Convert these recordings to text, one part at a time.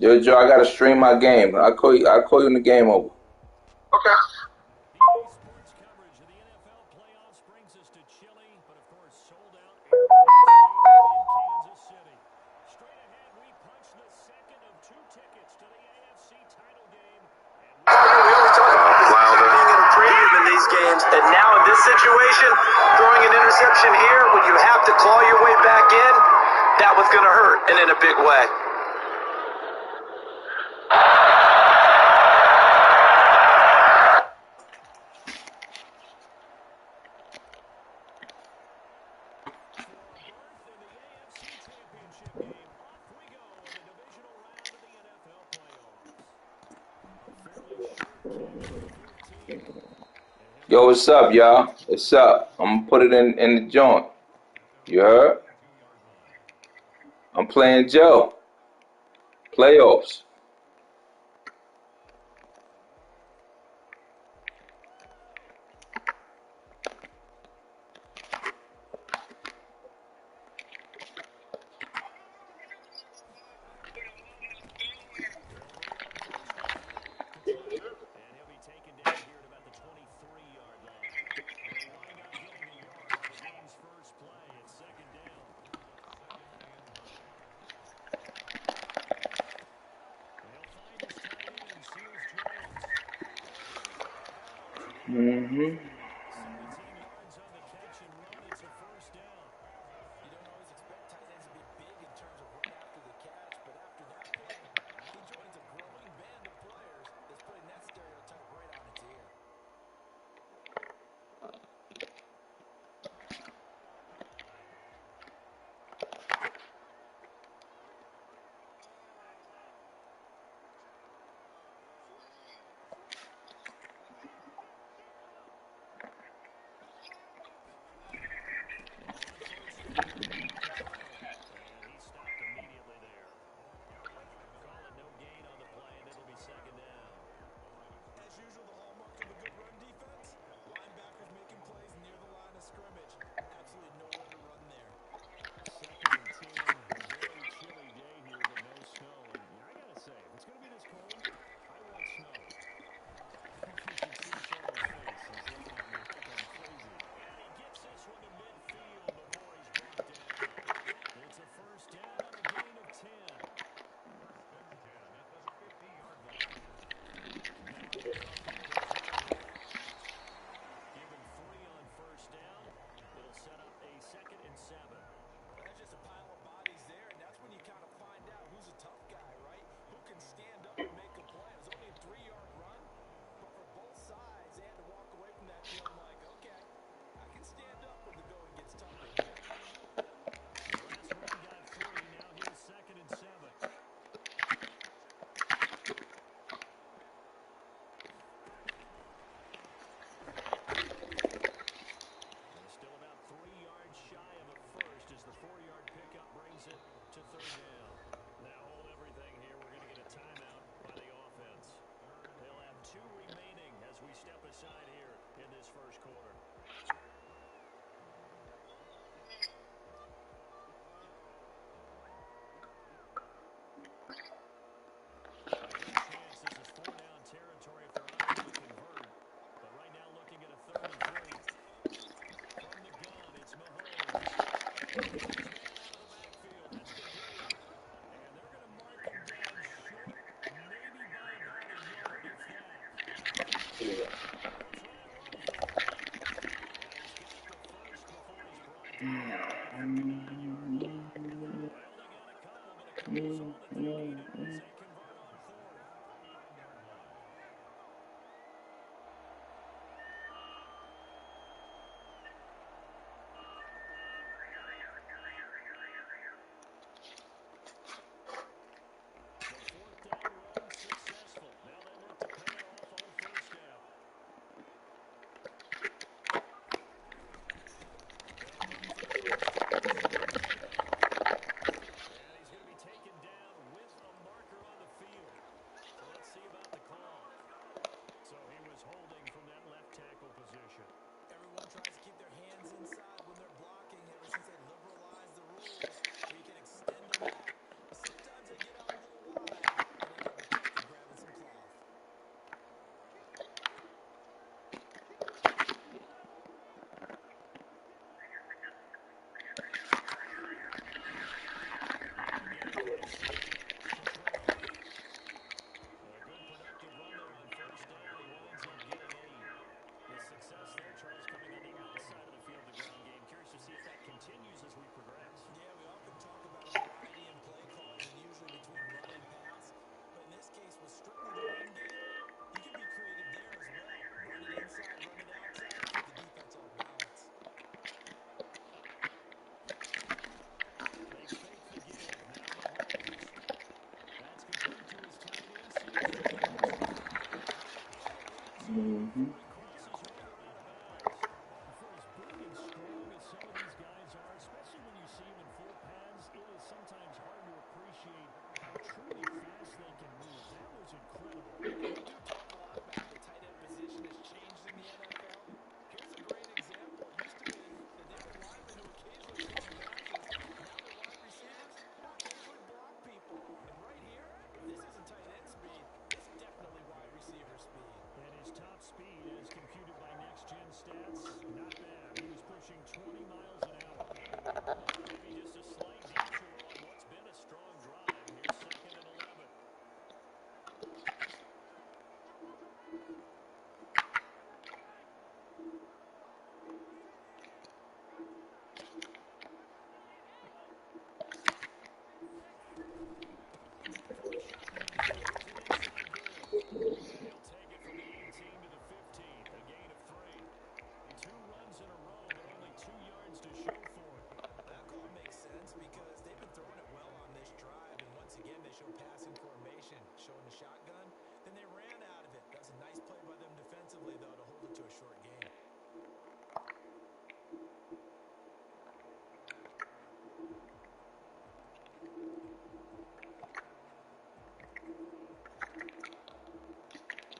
Yo, Joe, I gotta stream my game. I'll call you when the game over. Okay. Sports coverage of the NFL playoffs brings us to Chile, but of course sold out Arrowhead Stadium in Kansas City. Straight ahead, we punch the second of 2 tickets to the AFC title game. We always talk about this being at a premium in these games, and now in this situation, throwing an interception here when you have to claw your way back in, that was going to hurt, and in a big way. Yo, what's up, y'all? What's up? I'm gonna put it in the joint. You heard? I'm playing Joe. Playoffs. Mm-hmm. shotgun, then they ran out of it. That was a nice play by them defensively, though, to hold it to a short game.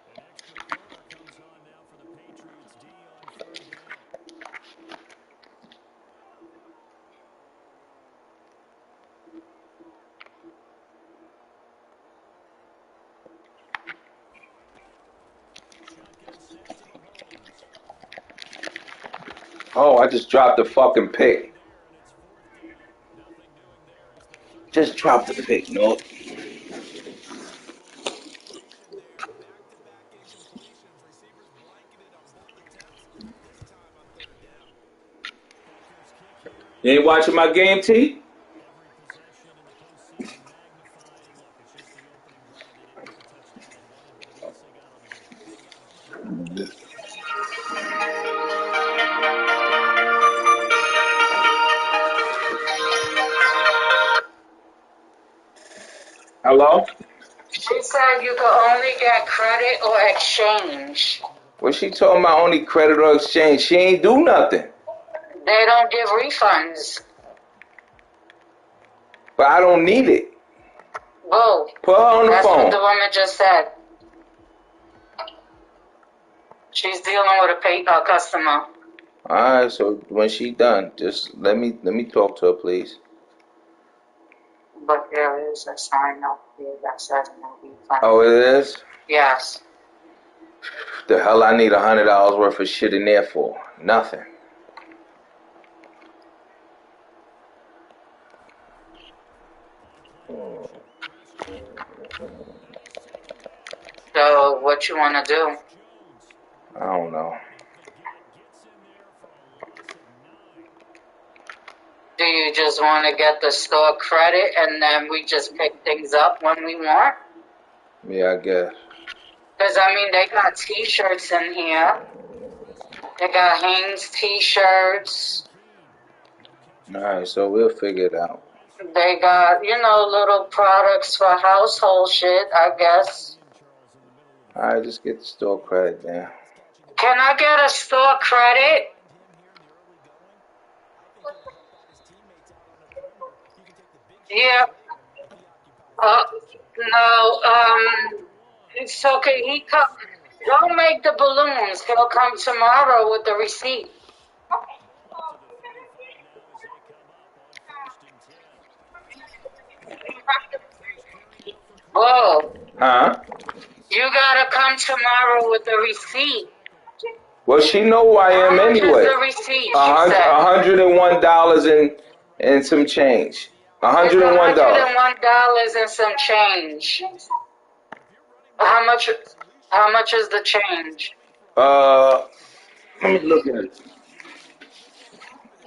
An extra quarter comes on now for the Patriots D on third down. Shotgun snap to Mahomes. Oh, I just dropped the fucking pick. There, and it's fourth down. Nothing doing there as the third Just dropped the pick, no. Situation there. Back-to-back incompletions. Receivers blanketed on both attempts, this time on third down. Packers kick here. You ain't watching my game, T? Every possession in the postseason magnified. And look, it's just the opening drive. They didn't get the touchdown they wanted, but at least they got on the board. They got on the board with that stop. Hello? She said you could only get credit or exchange. What she talking about only credit or exchange? She ain't do nothing. They don't give refunds. But I don't need it. Whoa. Put her on the That's phone. what the woman just said. She's dealing with a customer. Alright, so when she done, just let me talk to her, please. But there is a sign up here that says no refund. Oh, it is? Yes. The hell I need $100 worth of shit in there for? Nothing. So what you want to do? I don't know. Gets in there for a loss of 9. Do you just want to get the store credit and then we just pick things up when we want? Yeah, I guess. Because, I mean, they got T-shirts in here. They got Hanes T-shirts. Alright, so we'll figure it out. They got, little products for household shit, I guess. Alright, just get the store credit then. Can I get a store credit? Yeah. No, so can he come? Don't make the balloons. He'll come tomorrow with the receipt. Whoa. Huh? You gotta come tomorrow with the receipt. Well, she know who I am How much anyway. is the receipt? She said. $101 and some change. It's $101. $101 and some change. How much is the change? Let me look at it.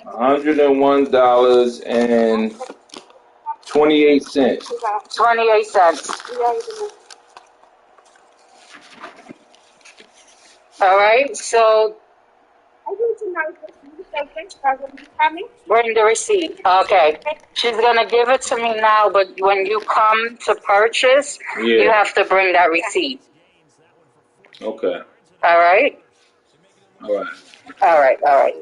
$101 and 28 cents. 28 cents. All right, so bring the receipt. Okay. She's going to give it to me now, but when you come to purchase, you have to bring that receipt. Okay. All right? All right. All right, all right.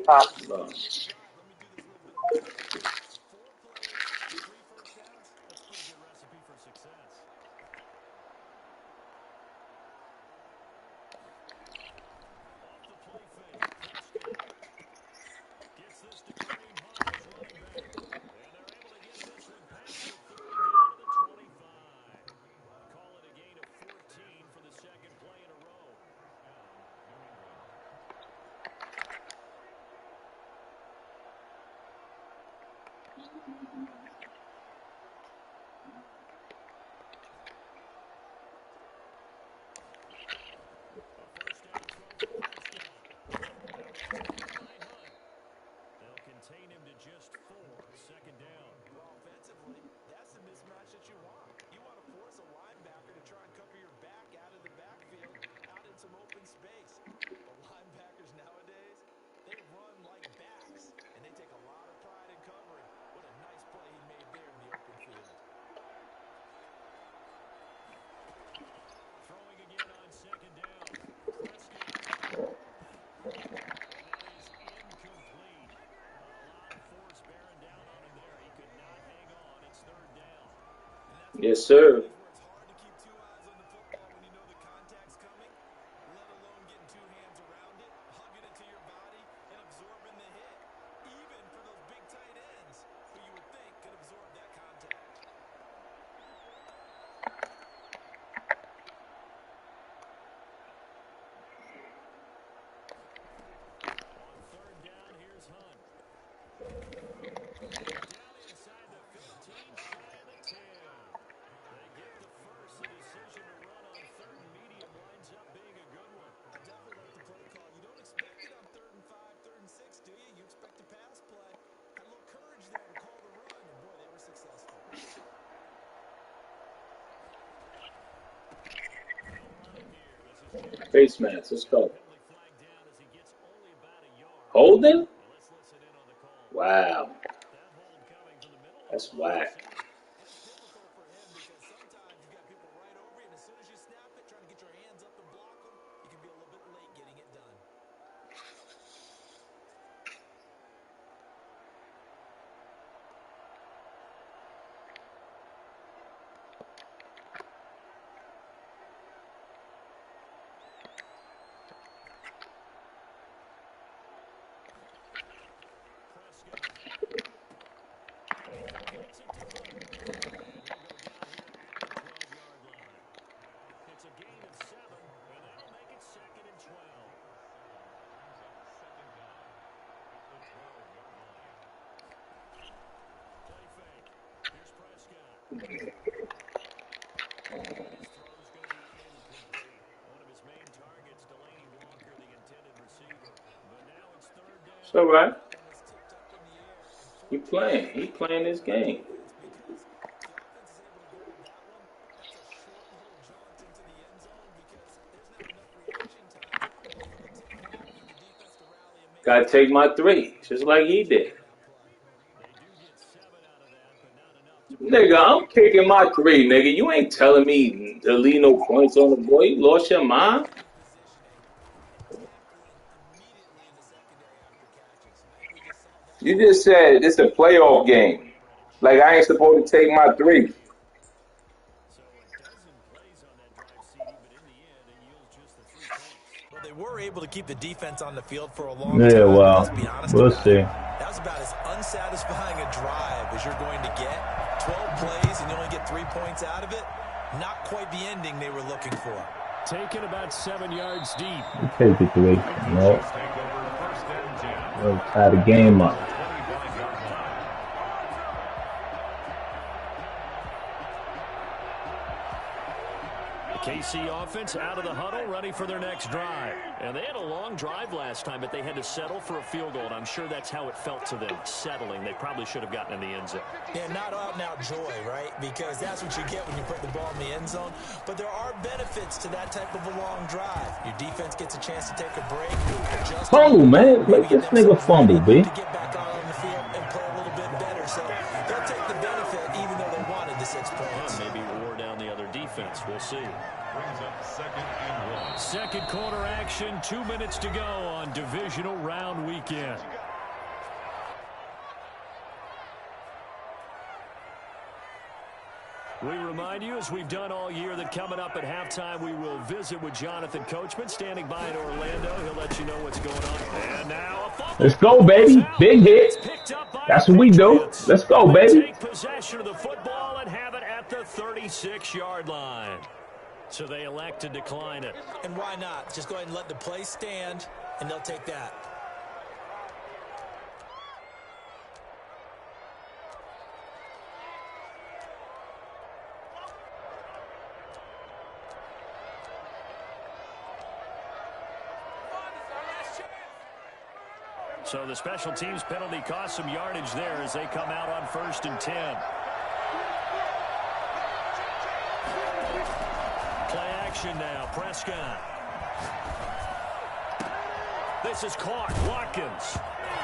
Contain him to just 4. Second down. Well, offensively, that's the mismatch that you want. You want to force a linebacker to try and cover your back out of the backfield, out in some open space. But linebackers nowadays, they run like backs, and they take a lot of pride in covering. What a nice play he made there in the open field. Yes, sir. Face mask. Let's go. Holding? Wow. That's whack. It's all right. He playing. He playing this game. Gotta take my three, just like he did. Nigga, I'm kicking my three, nigga. You ain't telling me to leave no points on the boy. You lost your mind? You just said it's a playoff game. Like I ain't supposed to take my three. Well, they were able to keep the defense on the field for a long Yeah, time. well, Let's be honest we'll about see. it. That was about as unsatisfying a drive as you're going to get. 12 plays and you only get 3 points out of it. Not quite the ending they were looking for. Taken about 7 yards deep. Take the three. No. We'll tie the game up. KC offense out of the huddle, ready for their next drive. And they had a long drive last time, but they had to settle for a field goal, and I'm sure that's how it felt to them, settling. They probably should have gotten in the end zone. Yeah, not out-and-out joy, right? Because that's what you get when you put the ball in the end zone. But there are benefits to that type of a long drive. Your defense gets a chance to take a break. Fumble, man. Let this nigga fumble, B. To get back out on the field and play a little bit better. So they'll take the benefit even though they wanted the 6 points. Well, maybe wore down the other defense. We'll see. Second quarter action, 2 minutes to go on divisional round weekend. We remind you, as we've done all year, that coming up at halftime, we will visit with Jonathan Coachman, standing by in Orlando. He'll let you know what's going on. And now a fumble. Let's go, baby. Big hit. That's what we do. Let's go, baby. Take possession of the football and have it at the 36-yard line. So they elect to decline it. And why not? Just go ahead and let the play stand, and they'll take that. So the special teams penalty cost some yardage there as they come out on 1st and 10. Play action now. Prescott. This is caught. Watkins.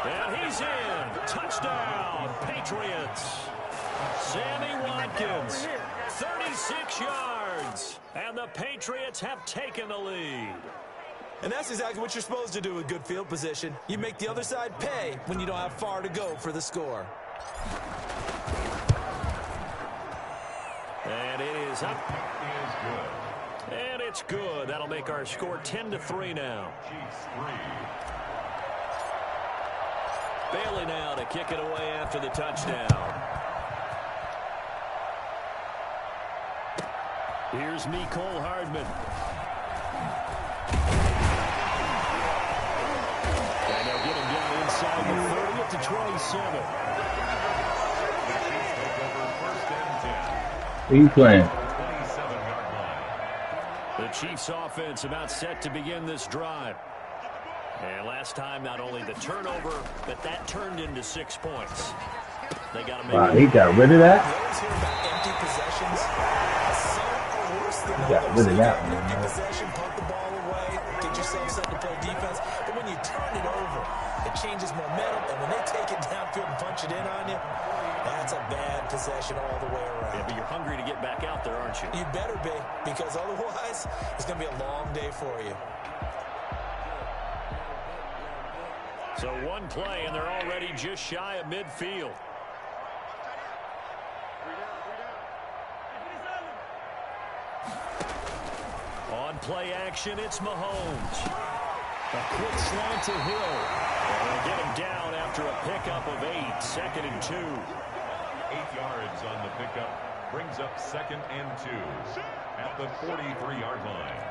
And he's in. Touchdown, Patriots. Sammy Watkins. 36 yards. And the Patriots have taken the lead. And that's exactly what you're supposed to do with good field position. You make the other side pay when you don't have far to go for the score. And it is up. And it's good. That'll make our score 10-3 now. Bailey now to kick it away after the touchdown. Here's Mecole Hardman. And they'll get him down inside the 30 to 27. Who you playing? The Chiefs offense about set to begin this drive. And last time, not only the turnover, but that turned into 6 points. They got to make Wow, he got rid of that? Empty possessions. He got rid of that one. Empty possession, pump the ball away, get yourself set to play defense. But when you turn it over, it changes momentum. And when they take it downfield and punch it in on you, that's a bad possession all the way around. Yeah, but you're hungry to get back out there, aren't you? You better be, because otherwise, it's going to be a long day for you. So one play, and they're already just shy of midfield. On play action, it's Mahomes. A quick slant to Hill. And they'll get him down after a pickup of 8, 2nd and 2. 8 yards on the pickup. Brings up 2nd and 2 at the 43-yard line.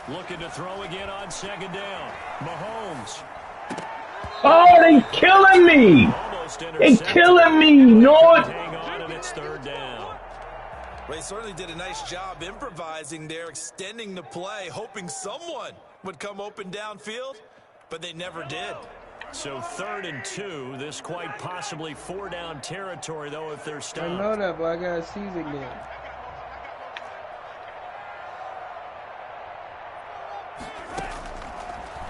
Looking to throw again on 2nd down. Mahomes. Oh, they killing me! They killing me, North! Hang on, and it's 3rd down. Well, they certainly did a nice job improvising there, extending the play, hoping someone would come open downfield, but they never did. So 3rd and 2. This quite possibly 4-down territory, though, if they're stopped. I know that, but I got a season game.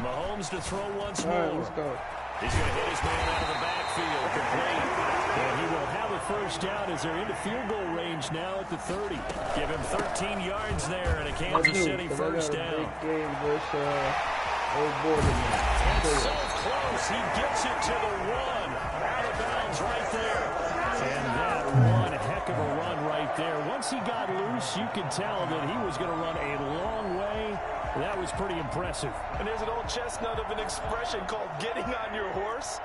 Mahomes to throw once All more. right, let's go. He's going to hit his man out of the backfield. Complete. And he will have a 1st down as they're into field goal range now at the 30. Give him 13 yards there and a Kansas City 1st down. Big game versus Old Boy. It's so close. He gets it to the 1. Out of bounds right there. And that one heck of a run right there. Once he got loose, you could tell that he was going to run a long way. That was pretty impressive. And there's an old chestnut of an expression called getting on your horse.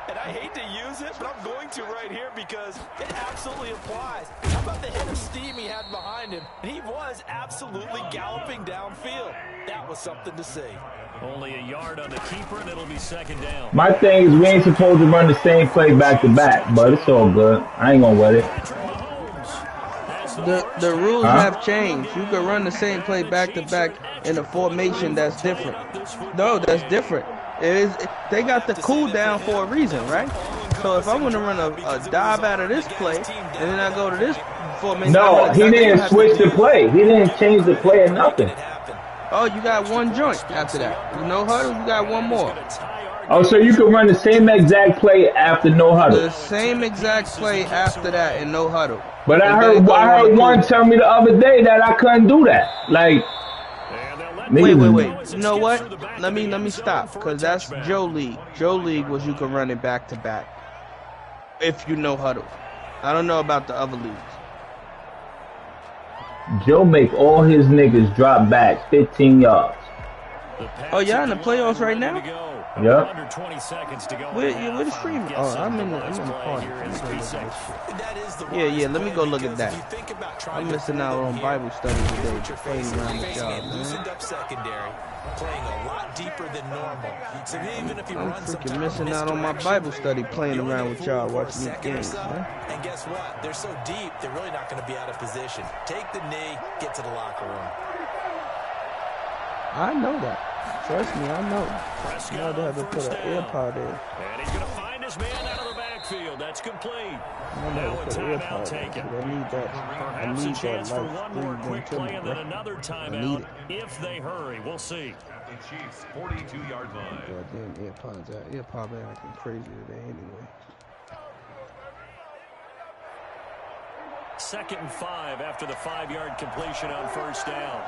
And I hate to use it, but I'm going to right here because it absolutely applies. How about the hit of steam he had behind him? And he was absolutely galloping downfield. That was something to see. Only a yard on the keeper, and it'll be 2nd down. My thing is we ain't supposed to run the same play back to back, but it's all good. I ain't gonna wet it. The rules have changed. You can run the same play back to back in a formation that's different. No, that's different. They got the cool down for a reason, right? So if I want to run a dive out of this play, and then I go to this formation. No, he didn't switch the play. He didn't change the play or nothing. Oh, you got one joint after that. You no huddle, you got one more. Oh, so you can run the same exact play after no huddle. The same exact play after that in no huddle. But I heard one tell me the other day that I couldn't do that. Like, wait. You know what? Let me stop, because that's Joe League. Joe League was you can run it back to back if you know huddle. I don't know about the other leagues. Joe make all his niggas drop back 15 yards. Oh, y'all in the playoffs right now? Yep. Under 20 seconds to go. Where the stream? Oh, I'm in the party. Yeah, let me go look at that. I'm missing out on Bible study today. Playing around with y'all, man. Playing a lot deeper than normal. So even if you I'm run freaking missing out on my Bible study playing around with y'all watching these games, man. And guess what? They're so deep, they're really not going to be out of position. Take the knee, get to the locker room. I know that. Trust me, I know. Now they have to put an AirPod in. And he's going to find his man out of the backfield. That's complete. Now a timeout taken. I need that. Perhaps a chance for one more quick play and then another timeout if they hurry. We'll see. The Chiefs' 42-yard line. Goddamn AirPods out. AirPod been acting crazy today anyway. 2nd and 5 after the 5-yard completion on first down.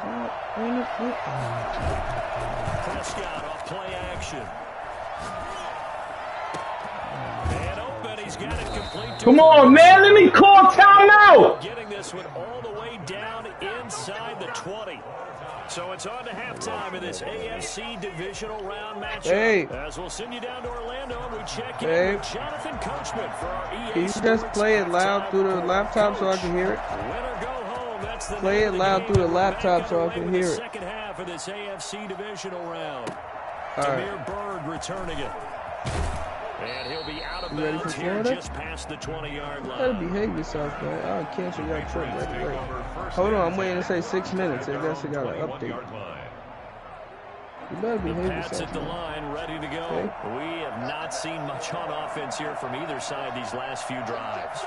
Prescott off play action. And open, he's got it complete. Come on, man, let me call timeout. Getting this one all the way down inside the 20. So it's on to halftime in this AFC divisional round matchup. Hey. As we'll send you down to Orlando, and we check in with Jonathan Coachman for our EA Can you just play it loud through the laptop so I can hear it? Win or go home, that's the Play it loud through the laptop so I can hear it. Second half of this AFC divisional round. All right. Damiere Byrd returning it. And he'll be out of You ready bounds for here Florida? just past the 20-yard You gotta line. behave yourself, man. I'll cancel your trip right away. Hold on, I'm waiting to say 6 minutes. I guess I got an update. You better The behave Pats yourself, at the man. line, ready to go. Okay. We have not seen much on offense here from either side these last few drives.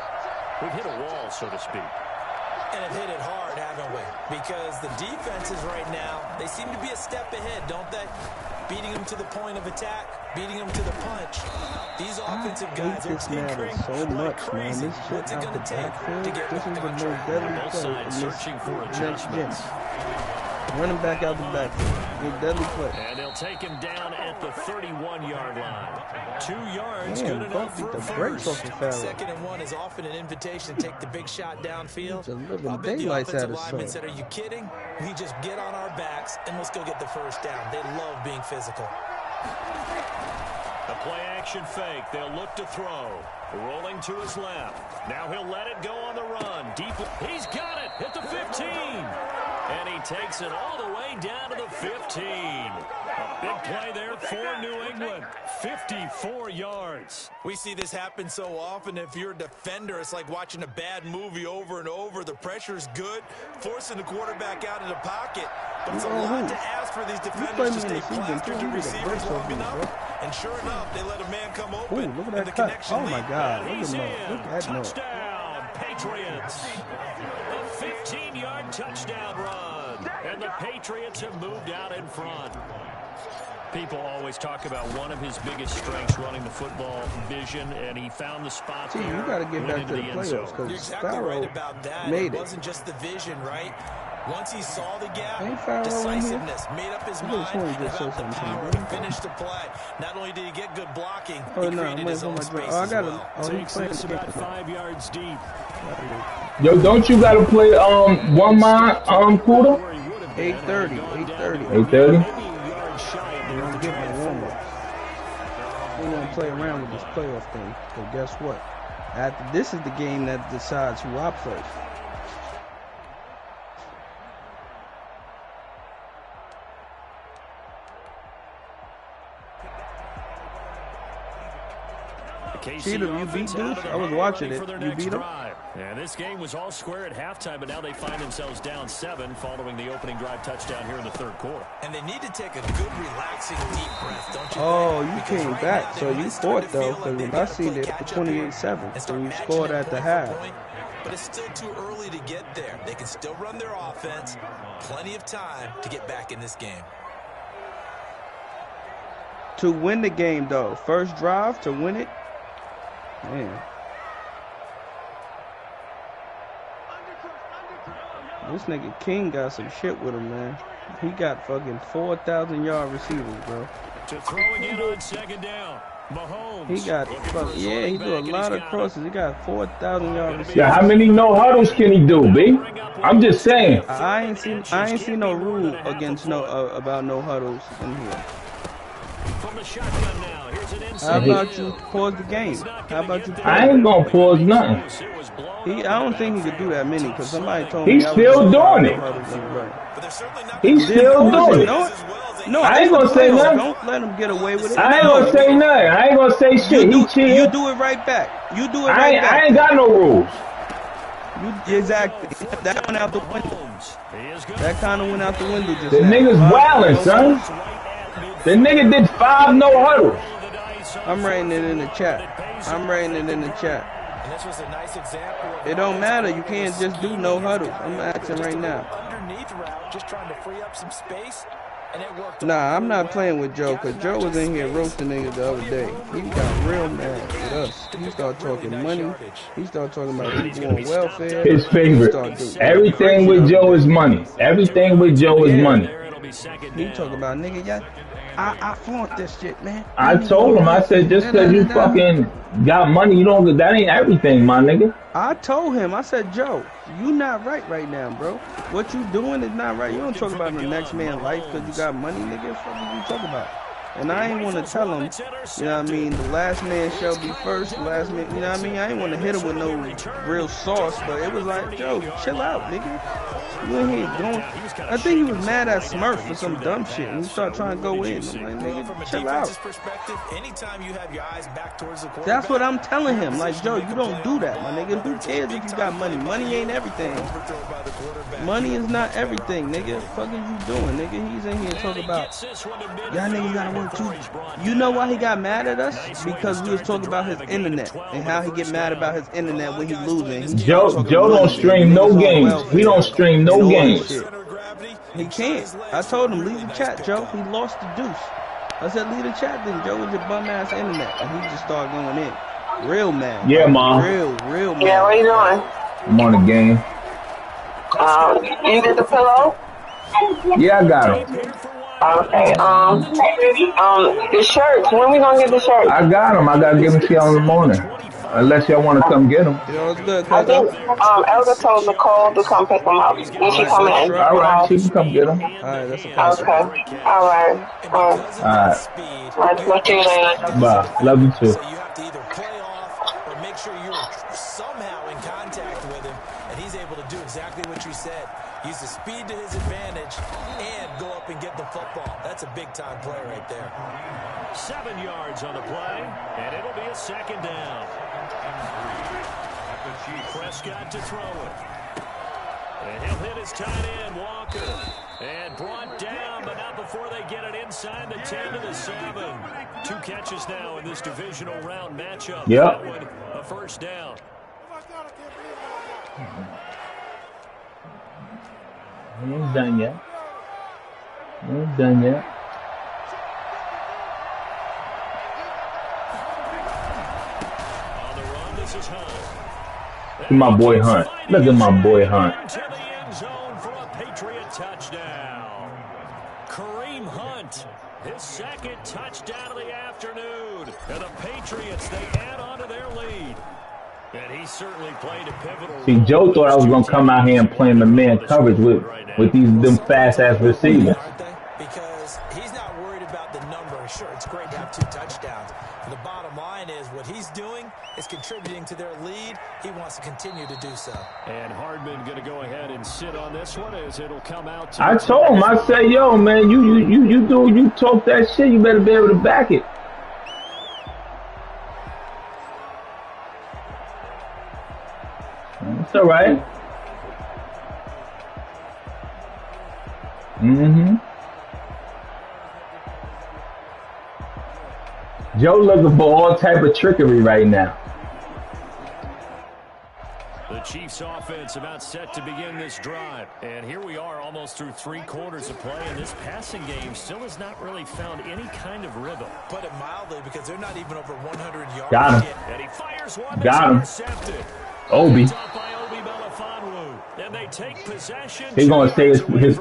We've hit a wall, so to speak. And have hit it hard, haven't we? Because the defenses right now, they seem to be a step ahead, don't they? Beating them to the point of attack, beating them to the punch. These offensive guys are this matter so much, man. This shit out the backfield, this is the most deadly Both play sides in this searching for next gen. adjustments. Running back out the backfield. A deadly play. And they'll take him down at the 31-yard line. 2 yards, Man, good enough fuck for a the brakes first. off the Farrell. 2nd and 1 is often an invitation to take the big shot downfield. It's a living I'll bet the daylights out offensive of linemen sight. said, are you kidding? We just get on our backs and let's go get the first down. They love being physical. A play-action fake. They'll look to throw. Rolling to his left. Now he'll let it go on the run. Deep. He's got it at the 15. And he takes it all the way down to the 15. A big play there for New England. 54 yards. We see this happen so often. If you're a defender, it's like watching a bad movie over and over. The pressure's good, forcing the quarterback out of the pocket. But it's a lot to ask for these defenders to stay plastered to receivers long enough. And sure enough, they let a man come open. Ooh, look at and that the cut. connection Oh, my lead. God. And Look he's at in. that. Look at that. Touchdown, Patriots. A 15-yard touchdown run. And the Patriots have moved out in front. People always talk about one of his biggest strengths running the football, vision, and he found the spot See, there. you got to get went back into to the end zone. playoffs You're because exactly Farrell right about that. made It it. wasn't just the vision, right? Once he saw the gap, Ain't Farrell in here? decisiveness, made up his I mind just wanted to about say the something to power you. to finish the play. Not only did he get good blocking, Oh, he no, I'm created waiting his for own my space drink. Oh, I as got well. it. Oh, he's Takes playing this the about game. 5 yards deep. Yo, don't you gotta play one mind quarter? 8:30. 8:30. 8:30. Maybe a yard shy of I'm gonna get my warm-ups. We're gonna play around with this playoff thing. So guess what? This is the game that decides who I play. Cheetah, you beat Deuce? I was watching it. You beat him? And this game was all square at halftime, but now they find themselves down 7 following the opening drive touchdown here in the 3rd quarter. And they need to take a good, relaxing, deep breath, don't you Oh, think? you Because came right back, now, so they you might start fought to though, feel because like when they I gotta seen play it for catch up here 28-7, and so start you matching scored it at the point for half. point. But it's still too early to get there. They can still run their offense. Plenty of time to get back in this game. To win the game though, first drive to win it, man. This nigga King got some shit with him, man. He got fucking 4,000-yard receivers, bro. To throw again on 2nd down. Mahomes. He got yeah, he do a lot of crosses. He got 4,000-yard receivers. Yeah, how many no huddles can he do, B? I'm just saying. I ain't seen no rule against about no huddles in here. From the shotgun now. Here's an How inside about you pause the game? How about you pause I ain't gonna pause nothing. I don't think he could do that many because somebody told He's me I still was doing it. But they're certainly not He's gonna still do doing it. No, as well as they no, I ain't gonna say nothing. Don't let him get away with it. I ain't No. gonna say nothing. I ain't gonna say shit. He You cheated. do it right back. You do it right I back. ain't got no rules. Exactly. That went out the window. That kind of went out the window just The now. nigga's wildin', son. The nigga did 5 no huddles. I'm writing it in the chat. I'm writing it in the chat. And this was a nice example of It don't matter. You can't just do no huddles. I'm asking right now. underneath route, just trying to free up some space. and it worked. Nah, I'm not playing with Joe, because Joe was in here roasting niggas the other day. He got real mad with us. He started talking money. He started talking about people on welfare. His favorite. Everything with Joe is money. Everything with Joe is money. He talk about, nigga, yeah, I flaunt this shit, man. I told him, I said, just because you fucking got money, you don't, that ain't everything, my nigga. I told him, I said, Joe, you not right now, bro. What you doing is not right. You don't talk about the next man's life because you got money, nigga. What the fuck you talking about? And I ain't want to tell him, you know what I mean, the last man shall be first, the last man, you know what I mean? I ain't want to hit him with no real sauce, but it was like, Joe, chill out, nigga. You in here going, I think he was mad at Smurf for some dumb shit, and he started trying to go in. I'm like, nigga, chill out. That's what I'm telling him. Like, Joe, you don't do that, my nigga. Who cares if you got money? Money ain't everything. Money is not everything, nigga. What the fuck are you doing, nigga? He's in here talking about, y'all niggas gotta work too. You know why he got mad at us? Because we was talking about his internet and how he get mad about his internet when he losing. Joe don't stream no games. He don't stream no games. He can't. I told him, leave the chat, Joe. He lost the deuce. I said, leave the chat then, Joe, with your bum ass internet. And he just started going in. Real mad. Yeah, Mom. Real mad. Yeah, what you doing? I'm on the game. You did the pillow? Yeah, I got him. Okay, the shirts, when we gonna get the shirts? I got them. I gotta give them to y'all in the morning. Unless y'all want to come get them. You know, it's good, I think Elder told Nicole to come pick them up. When she come in. All right, she can come get them. All right, that's okay. All right. All right. Talk to you later. Bye. Love you too. So you have to either play off or make sure you're somehow in contact with him, and he's able to do exactly what you said. Use the speed to his advantage and go up and get the football. That's a big-time play right there. 7 yards on the play, and it'll be a second down. Prescott to throw it. And he'll hit his tight end, Walker. And brought down, but not before they get it inside the 10 to the 7. 2 catches now in this divisional round matchup. Yep. That one, a first down. He ain't done yet. He ain't done yet. On the run, this is Hunt. Look at my boy Hunt. Look at my boy Hunt. To the end zone for a Patriot touchdown. Kareem Hunt, his second touchdown of the afternoon. And the Patriots, they add on to their lead. And he certainly played a pivotal role. See, Joe thought I was gonna come out here and play the man coverage with them fast ass receivers. Because he's not worried about the number. Sure, it's great to have 2 touchdowns. But the bottom line is what he's doing is contributing to their lead. He wants to continue to do so. And Hardman going to go ahead and sit on this one as it'll come out. To I told him, I said, yo, man, you talk that shit, you better be able to back it. It's all right. Joe looking for all type of trickery right now. The Chiefs offense about set to begin this drive. And here we are almost through 3 quarters of play, and this passing game still has not really found any kind of rhythm. Put it mildly, because they're not even over 100 yards. Got him. And he fires one. Got him. Intercepted. Obi. And they take possession. He's gonna say his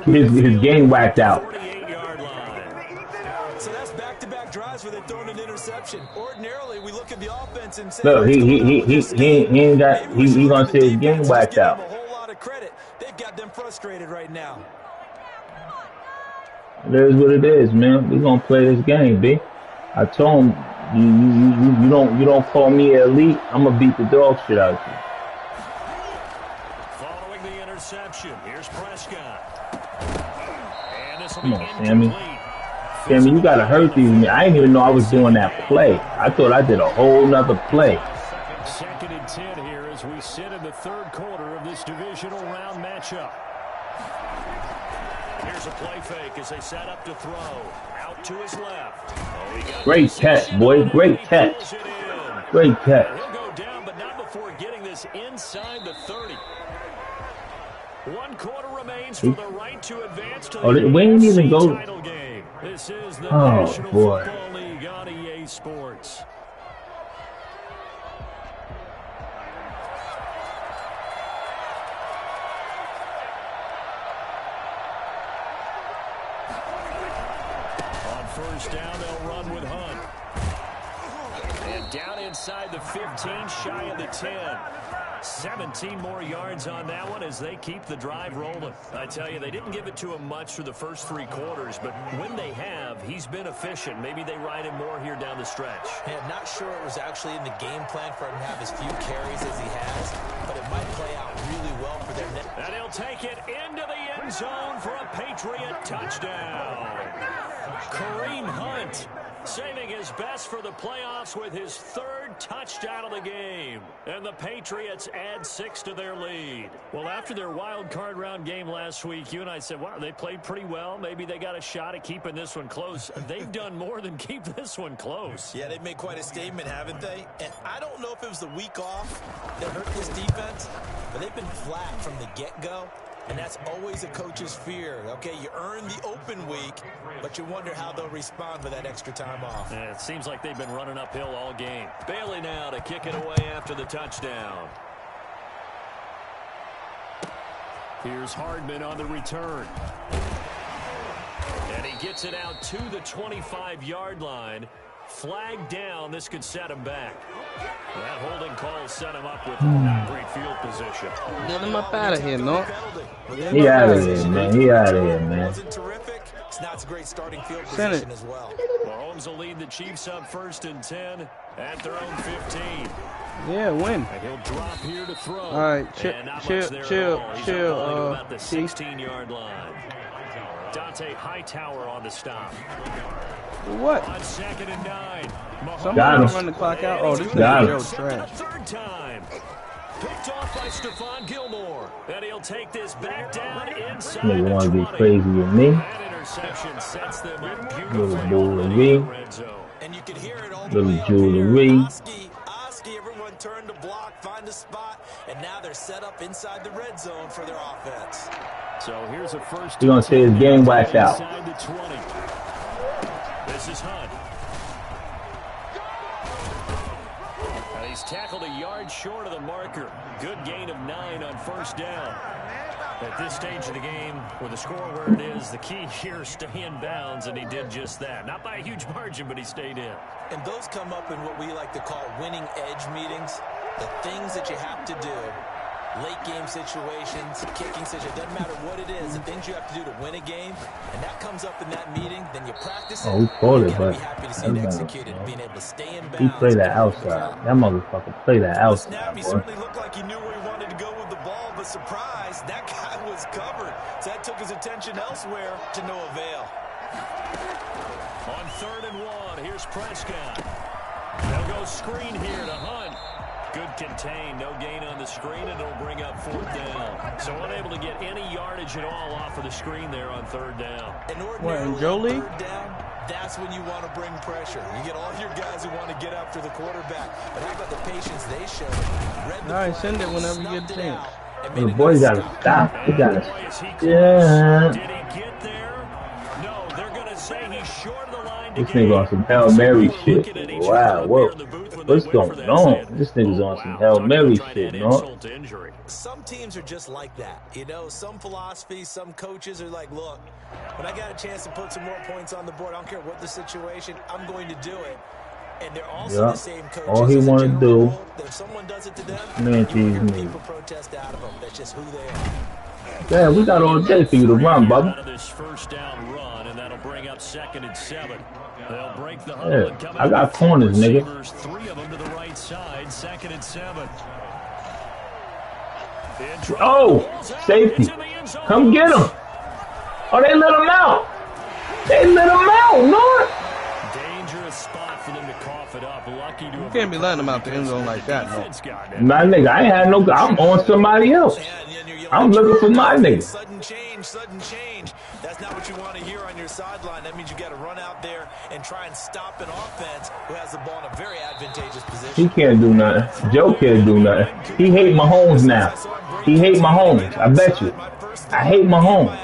game whacked out. 48-yard line. So that's back-to-back drives where they're throwing an interception. Ordinarily, we look at the offense and say, look, he ain't got. He gonna say his game whacked out. A whole lot of credit. They've got them frustrated right now. It is what it is, man. We gonna play this game, B. I told him, you don't call me elite. I'm gonna beat the dog shit out of you. Following the interception, here's Prescott. And this will Come be on, Sammy. incomplete. Sammy, you gotta hurt these men. I didn't even know I was doing that play. I thought I did a whole nother play. 2nd and 10 here as we sit in the 3rd quarter of this divisional round matchup. Here's a play fake as they set up to throw. Out to his left. Oh, great catch, boy. Great catch. Great catch. He'll go down, but not before getting this inside the 30. 1 quarter remains for the right to advance to the we ain't even go. title game. This is the Oh National boy. Football League on EA Sports. On first down, they'll run with Hunt. And down inside the 15, shy of the 10. 17 more yards on that one as they keep the drive rolling. I tell you, they didn't give it to him much for the first 3 quarters, but when they have, he's been efficient. Maybe they ride him more here down the stretch. Yeah, not sure it was actually in the game plan for him to have as few carries as he has, but it might play out really well for their next. And he'll take it into the end zone for a Patriot touchdown. Kareem Hunt saving his best for the playoffs with his 3rd touchdown of the game. And the Patriots add 6 to their lead. Well, after their wild card round game last week, you and I said, wow, they played pretty well. Maybe they got a shot at keeping this one close. They've done more than keep this one close. Yeah, they've made quite a statement, haven't they? And I don't know if it was the week off that hurt this defense, but they've been flat from the get-go. And that's always a coach's fear. Okay, you earn the open week, but you wonder how they'll respond with that extra time off. Yeah, it seems like they've been running uphill all game. Bailey now to kick it away after the touchdown. Here's Hardman on the return. And he gets it out to the 25-yard line. Flag down. This could set him back. That holding call set him up with not great field position. Get him up out of here, no? He out of here, man. He out of here, man. Wasn't terrific. It's not a great starting field position as well. Mahomes will lead the Chiefs up 1st and 10 at their own 15. Yeah, win. And he'll drop here to throw. All right, chill. About the 16-yard line. Dante Hightower on the stop. What? On 2nd and 9. Somebody run the clock out. Oh, this is trash. 3rd time. Picked off by Stephon Gilmore. And he'll take this back down inside the 20. You want to be crazy with me? That interception sets them up beautifully. Little jewelry. And you can hear it all the Little way up jewelry. here. Oski, everyone turned to block, find a spot, and now they're set up inside the red zone for their offense. So here's a first. You're going to say his game whacked out. Inside the 20. This is Hunt. And he's tackled a yard short of the marker. Good gain of 9 on first down. At this stage of the game, with the score where it is, the key here is stay in bounds, and he did just that. Not by a huge margin, but he stayed in. And those come up in what we like to call winning edge meetings. The things that you have to do. Late game situations, kicking situations, doesn't matter what it is, the things you have to do to win a game, and that comes up in that meeting, then you practice it. Oh, he called it, but be happy to see it executed, being able to stay in bounds. he played that outside. That motherfucker played that outside, Snap, he boy. certainly looked like he knew where he wanted to go with the ball, but surprise, that guy was covered. So that took his attention elsewhere to no avail. On 3rd and 1, here's Prescott. They'll go screen here to Hunt. Good contain, no gain on the screen, and it'll bring up 4th down. So unable to get any yardage at all off of the screen there on 3rd down. What, in Jolie? 3rd down, that's when you want to bring pressure. You get all your guys who want to get after the quarterback. But how about the patience they showed? All right, send it whenever you get a chance. The boy got to stop. He got to. Yeah. Did he get there? No, they're going to say he's short of the line. This nigga on some Hail Mary shit. Wow, whoa. What's going on? This nigga's on some Hail Mary shit, no? Some teams are just like that. You know, some philosophies, some coaches are like, look, when I got a chance to put some more points on the board, I don't care what the situation, I'm going to do it. And they're also the same coaches. All he want to do, if someone does it to them, man, you hear people protest out of them. That's just who they are. Yeah, we got all day for you to run, brother. Out of this first down run, and that'll bring up 2nd and 7. They'll break the huddle Yeah, and come I got corners, nigga. 3 of them to the right side, 2nd and 7. Oh, safety. Come get him. Oh, they let him out. They let him out, Lord. Dangerous spot for them to cough it up. Lucky to You can't be letting him out the end zone like that, no. My nigga, I ain't had no. I'm on somebody else. I'm looking for my nigga. Sudden change, sudden change. That's not what you want to hear on your sideline, that means you got to run out there and try and stop an offense who has the ball in a very advantageous position. He can't do nothing. Joe can't do nothing. He hate Mahomes now. He hate Mahomes. I bet you. I hate Mahomes.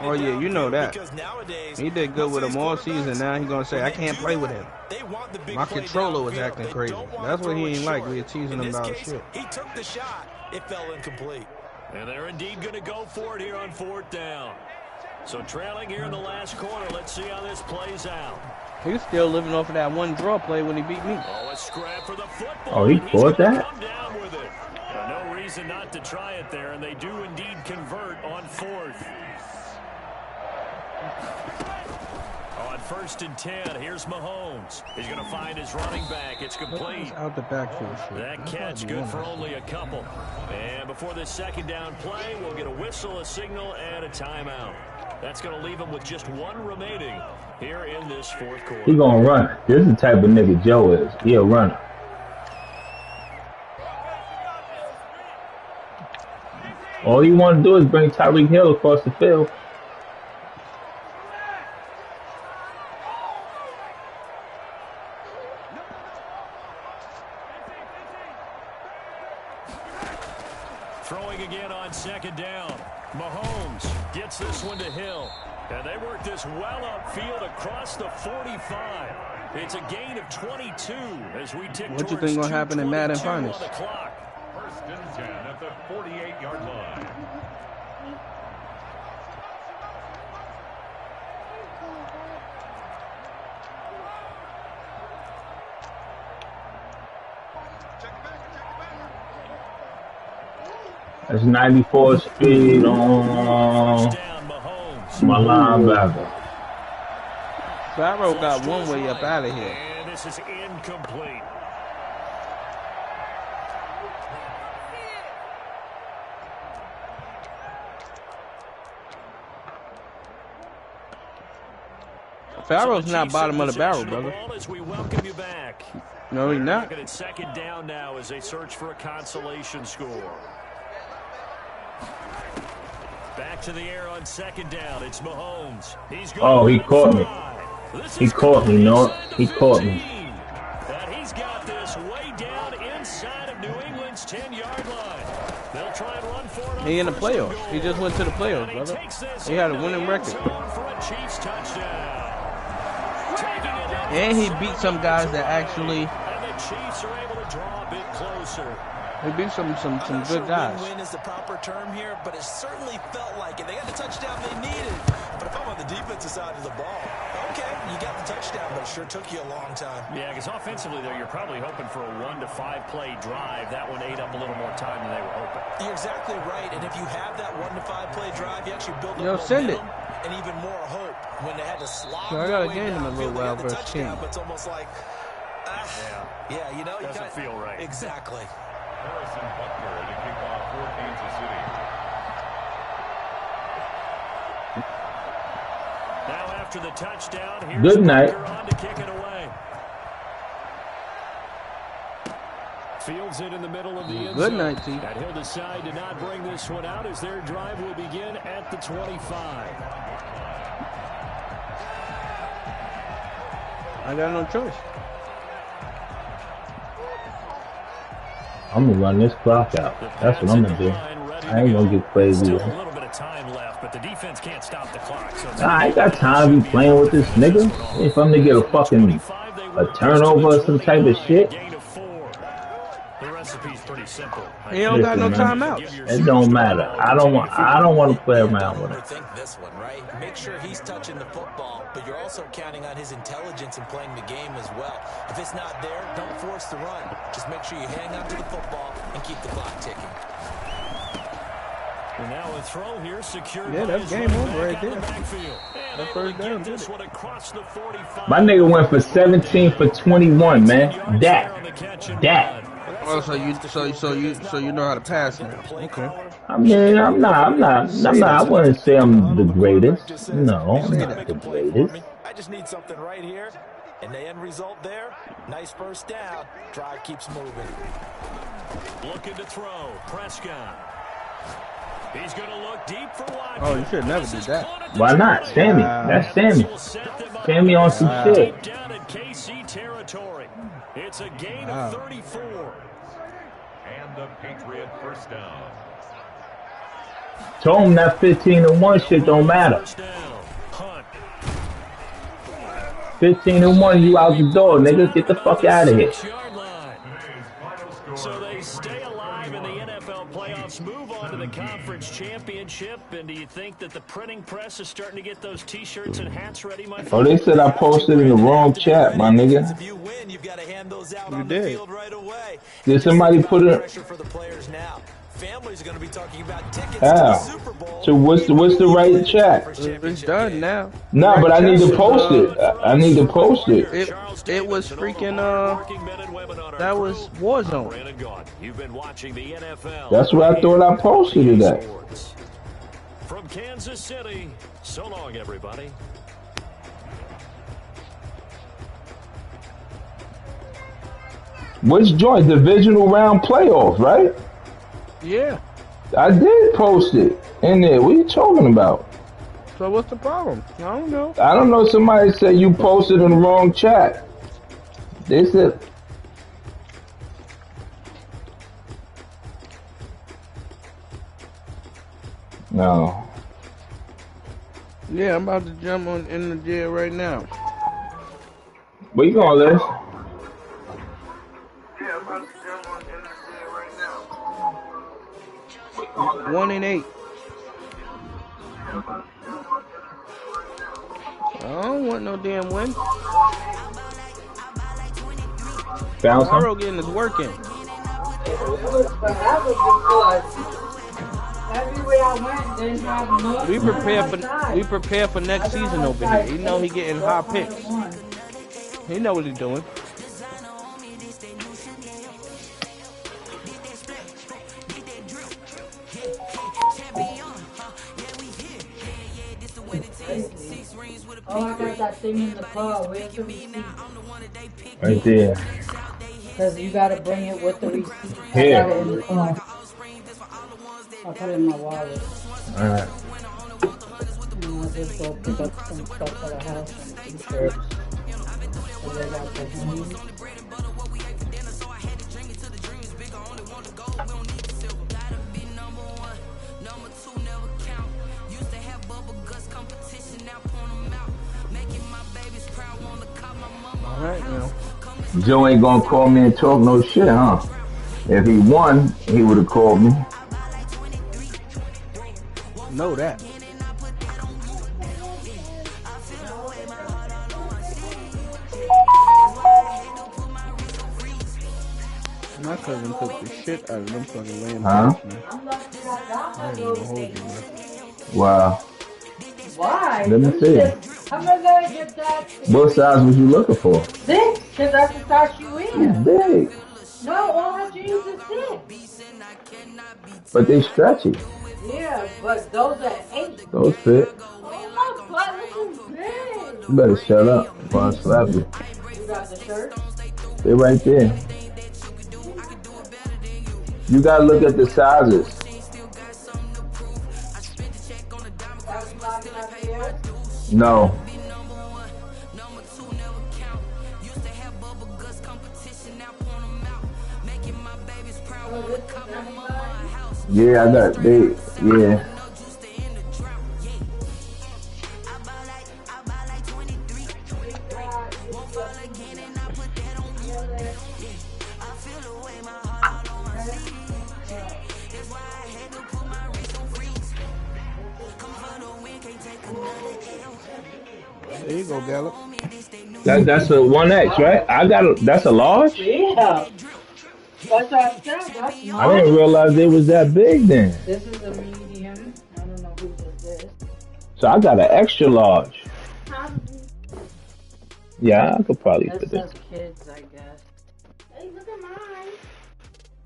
Oh, yeah, you know that. He did good with him all season. Now he's going to say, I can't play with him. My controller was acting crazy. That's what he ain't like. We were teasing him about shit. He took the shot. It fell incomplete. And they're indeed going to go for it here on 4th down. So trailing here in the last quarter. Let's see how this plays out. He's still living off of that one draw play when he beat me. Oh, a scrap for the football. Oh, he caught that? Come down with it. No reason not to try it there, and they do indeed convert on 4th. On 1st and 10, here's Mahomes. He's going to find his running back. It's complete. Out the backfield. That catch good for only a couple. And before this 2nd down play, we'll get a whistle, a signal, and a timeout. That's going to leave him with just 1 remaining here in this 4th quarter. He going to run. This is the type of nigga Joe is. He a runner. All you want to do is bring Tyreek Hill across the field. Throwing again on 2nd down. Mahomes gets this one to Hill. And they work this well upfield across the 45. It's a gain of 22 as we tick What you think going to happen in Madden Finals? 1st and 10 at the 48-yard line. That's 94 speed on my linebacker. Barrow got one way up out of here. And this is incomplete. Barrow's not bottom of the barrel, brother. As we welcome you back. No, he's not. Looking at 2nd down now as they search for a consolation score. Back to the air on 2nd down. It's Mahomes. He's going Oh, he caught me. He caught me, no. He caught me. And he's got this way down inside of New England's 10-yard line. They'll try and run for it. He in the playoffs. He just went to the playoffs, brother. He had a winning record. For a Chiefs touchdown. And he beat some guys that actually. And the Chiefs are able to draw a bit closer. He beat some good guys. Win is the proper term here, but it certainly felt like it. They got the touchdown they needed. But if I'm on the defensive side of the ball, okay, you got the touchdown, but it sure took you a long time. Yeah, because offensively, though, you're probably hoping for a 1 to 5 play drive. That one ate up a little more time than they were hoping. You're exactly right. And if you have that 1 to 5 play drive, you actually build up momentum send it. and even more hope when they had to slog. So I got to gain him a little while versus King. But it's almost like, yeah, you know, doesn't feel right. Exactly. Harrison Butker to kick off for Kansas City. Now after the touchdown, here's Good night. Butker on to kick it away. Fields it in the middle of the end Good zone. night, T. And he'll decide to not bring this one out as their drive will begin at the 25. I got no choice. I'm going to run this clock out. That's what I'm going to do. I ain't going to get crazy. Still a little bit of time left, but the defense can't stop the clock. So I ain't got time to be playing with this nigga. If I'm going to get a fucking turnover or some type of shit. The recipe's pretty simple. He don't got no timeouts. It don't matter. I don't want to play around with it. Think this one, right? Make sure he's touching the football, but you're also counting on his intelligence in playing the game as well. If it's not there, don't force the run. Just make sure you hang on to the football and keep the clock ticking. And now a throw here, secured. Yeah, that's game over right there. That first down, this one across the 45. My nigga went for 17 for 21, man. That. Oh, so you know how to pass now. Okay. I mean, I'm not. I wouldn't say I'm the greatest. No, I'm not the greatest. I just need something right here. And the end result there, nice first down. Drive keeps moving. Looking to throw. Prescott. He's going to look deep for Watkins. Oh, you should never do that. Why not? Sammy. That's Sammy. Sammy on some shit. Deep down in KC territory. It's a gain of 34. And the Patriot first down. Told him that 15-1 shit don't matter. 15-1, you out the door, nigga. Get the fuck out of here. So they stay alive in the NFL playoffs, move on to the conference championship. And do you think that the printing press is starting to get those T-shirts and hats ready, my friend? Oh, they said I posted in the wrong chat, my nigga. You did. Did somebody put it? Families are going to be talking about tickets to the Super Bowl. So what's the right chat? It's done now. No, but I need to post it. I need to post it. It was freaking that was Warzone. That's where I thought I posted it at. From Kansas City. So long, everybody. Which joint? Divisional round playoff, right? Yeah. I did post it in there. What are you talking about? So what's the problem? I don't know. I don't know. Somebody said you posted in the wrong chat. They said. No. Yeah, I'm about to jump on in the jail right now. Where you going, Les? Yeah, I'm about to jump on in the jail right now. 1-8. I don't want no damn win. Tomorrow getting his work in. Everywhere I went, didn't have no. We prepare for next season over here. You know he getting high picks. He know what he's doing. Oh, I got that thing in the car. Where's the receipt? Right there. Because you got to bring it with the receipt. Here. I got it in the car. I'll put it in my wallet. Alright. And I'll just go pick up some stuff for the house and t-shirts. So they got the homies. Alright now. Joe ain't gonna call me and talk no shit, huh? If he won, he would have called me. Know that. My cousin took the shit out of them fucking lamb chops, man. I ain't even hold you, man. Wow. Why? Let me see. I'm gonna get that. What size was you looking for? This, because that's the size you wear. It's big. No, all her jeans is thick. But they stretchy. Yeah, but those are 8. Those fit. Oh my God, this is big. You better shut up before I slap you. You got the shirt? They're right there. You gotta look at the sizes. No. Yeah, I got they. Yeah. There you go, Gallup. That's a 1X, right? That's a large? Yeah. That's what I said. That's I didn't realize they was that big then. This is a medium. I don't know who is this. So I got an extra large. Yeah, I could probably This fit says it. kids, I guess. Hey, look at mine.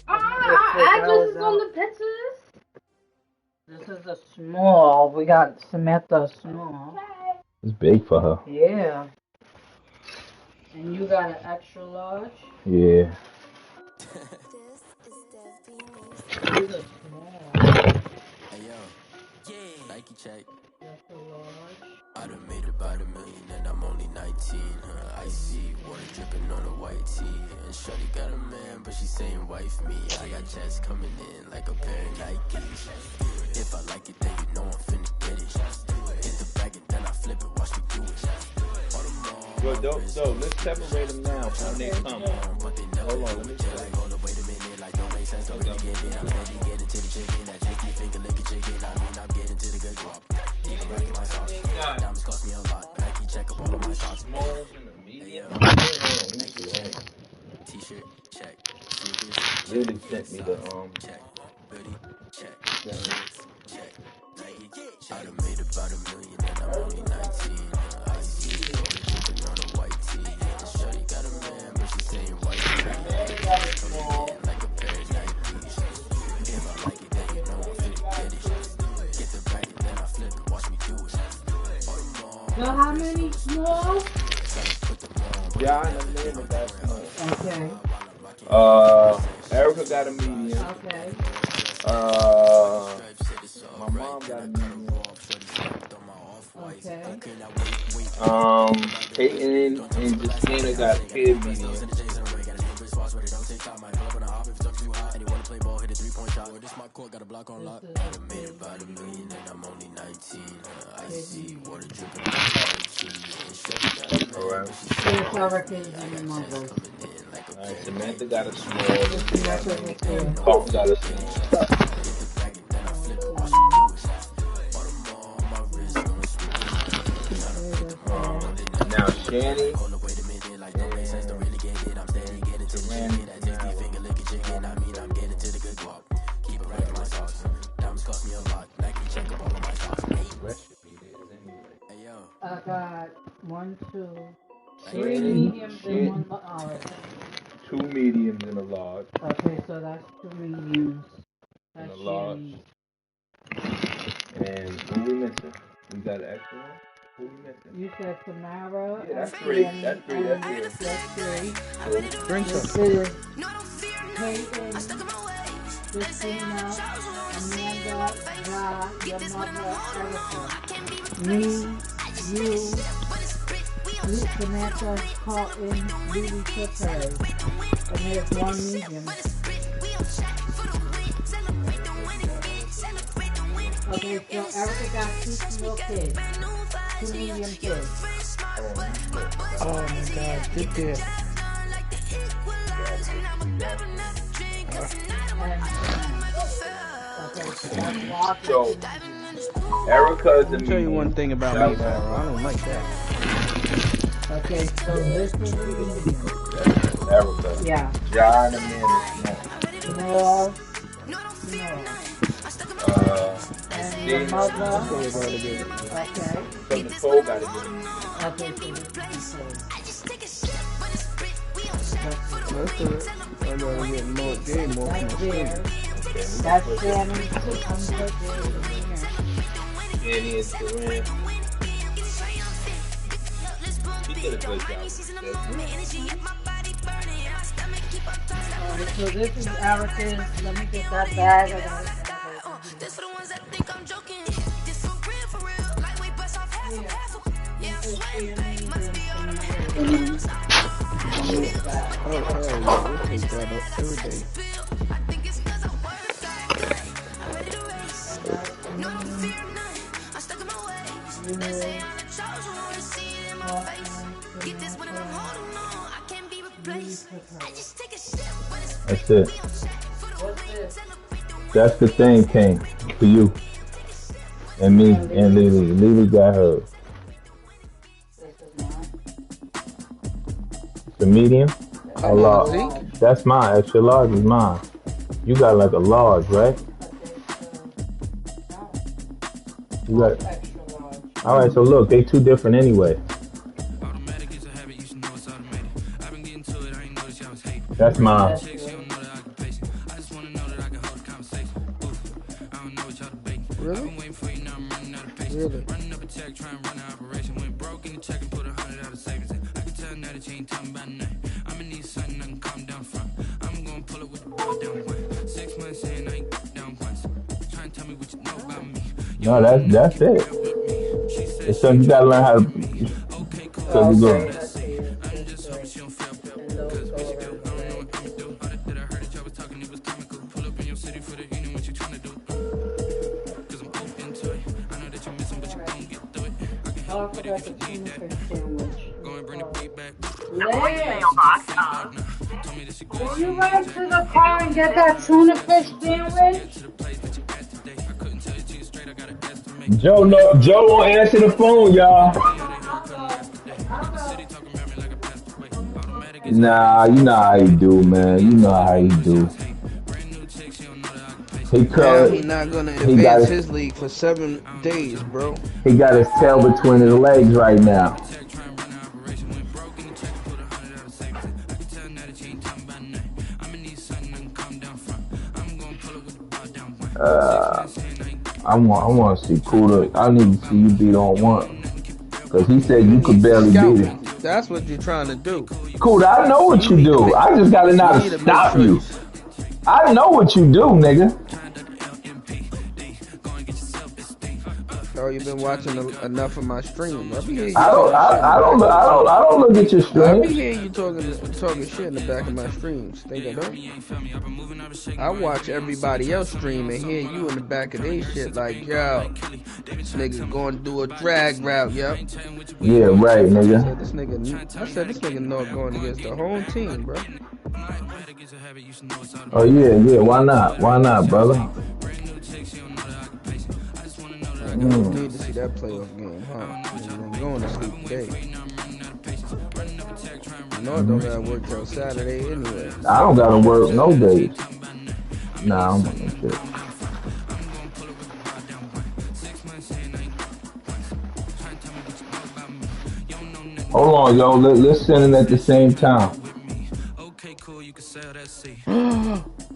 Our address is on the pictures. This is a small. We got Samantha small. It's big for her. Yeah. And you got an extra large? Yeah. These are small. That's a large. I done made about $1 million and I'm only 19. Icy water dripping on a white tee. And shorty got a man, but she saying wife me. I got checks coming in like a pair of Nikes. If I like it, then you know I'm finna get it. Hit the bag and then I flip it, watch me do it. Yo, let's separate them now when they come. Hold on, let me check. Wait a minute, like don't make sense, don't really get it. I'm ready to get into the chicken, that chicken finger licking chicken. I mean, I'm getting to the good guap. Keep it rocking my sauce. Diamonds cost me a lot. Nike check up all of my shots. T-shirt, check. Sneakers, Really sent me the check. Hoodie, check. Check. Nike, I done made about $1 million and I'm only 19. I see water dripping on a white tee. Shorty got a man, but she's saying white tee. Coming in like a pair of Nikes. If I like it, then you know I'm finna get it. Get the bag and then I flip it, watch me do it. So how many small? John and Amanda got small. Okay. Erica got a medium. Okay. My mom got a medium. Okay. Peyton and Justina got kid medium. Alright. Alright, Samantha got a small. Paul got a small. Now Shanny I got 1, 2, 3 mediums and 1 large. 2 mediums and a large. Okay, so that's 2 mediums. And That's a large. And who we missing? We got an extra one? Who we missing? You said Tamara. Yeah, that's 3. That's 3. That's 3. Drink some. Peyton, Christina, Amanda, God, your mother, Erica. Me, you, Samantha, Carlton, Lily, Tipper. And there's 1 medium. Okay, so Erica got 2 small kids. 2 medium kids. Oh my God, good there. So, Erica is the I'll tell you one thing about me, bro. I don't like that. Okay, so this is the medium. Erica. Yeah. John and Amanda Small. And your mother. Okay. Okay. So Nicole got to get it. Okay, so this is That's it. I gotta get more game, more from the there. street. That's Shannon. Annie and Saran. She did a good job. Alright, so this is Erica's. Let me get that bag. I got it. Every day. That's it. That's the thing, King, for you. And me and Lily. Lily got her. The medium? A large. That's mine. Extra large is mine. You got like a large, right? You got. All right. So look, they 2 different anyway. That's mine. Really? Really? No, that's it. It's something you gotta learn how to. So you go. Oh, I forgot the tuna fish sandwich. Will you run to the car and get that tuna fish sandwich? Joe won't answer the phone, y'all. Nah, you know how you do, man. You know how you do. He's not gonna advance his league for 7 days, bro. He got his tail between his legs right now. I want to see Kuda. I need to see you beat on one. Because he said you could barely beat him. That's what you're trying to do. Kuda, I know what you do. I just got to know how to stop you. I know what you do, nigga. Oh, you've been watching enough of my stream. I don't look at your stream. I be hearing you talking shit in the back of my streams. Think I don't? I watch everybody else stream and hear you in the back of their shit like, yo, this nigga going to do a drag route, yo. Yeah, right, nigga. I said this nigga not going against the whole team, bro. Oh yeah. Why not, brother? You need to see that playoff game, huh? I'm going to sleep today. You know I don't gotta work till Saturday anyway. I don't gotta work no days. Nah, I'm on that shit. Hold on, yo. Let's send it at the same time.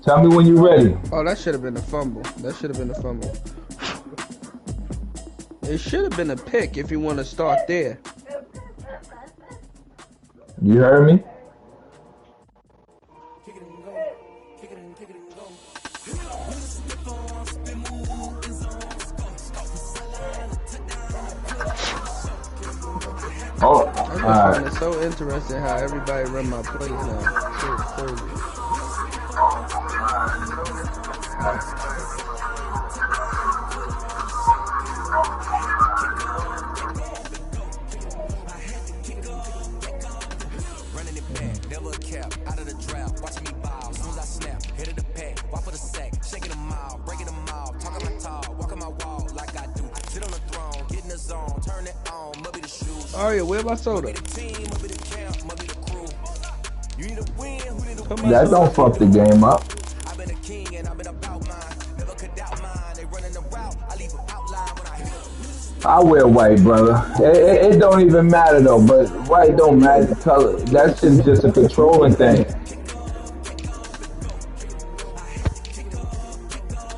Tell me when you're ready. Oh, that should have been a fumble. It should have been a pick if you want to start there. You heard me? Oh, all right. It's so interesting how everybody run my plays now. Shit crazy. Oh yeah, where my soda? That don't fuck the game up. I wear white, brother. It don't even matter though, but white don't matter the color. That shit's just a controlling thing.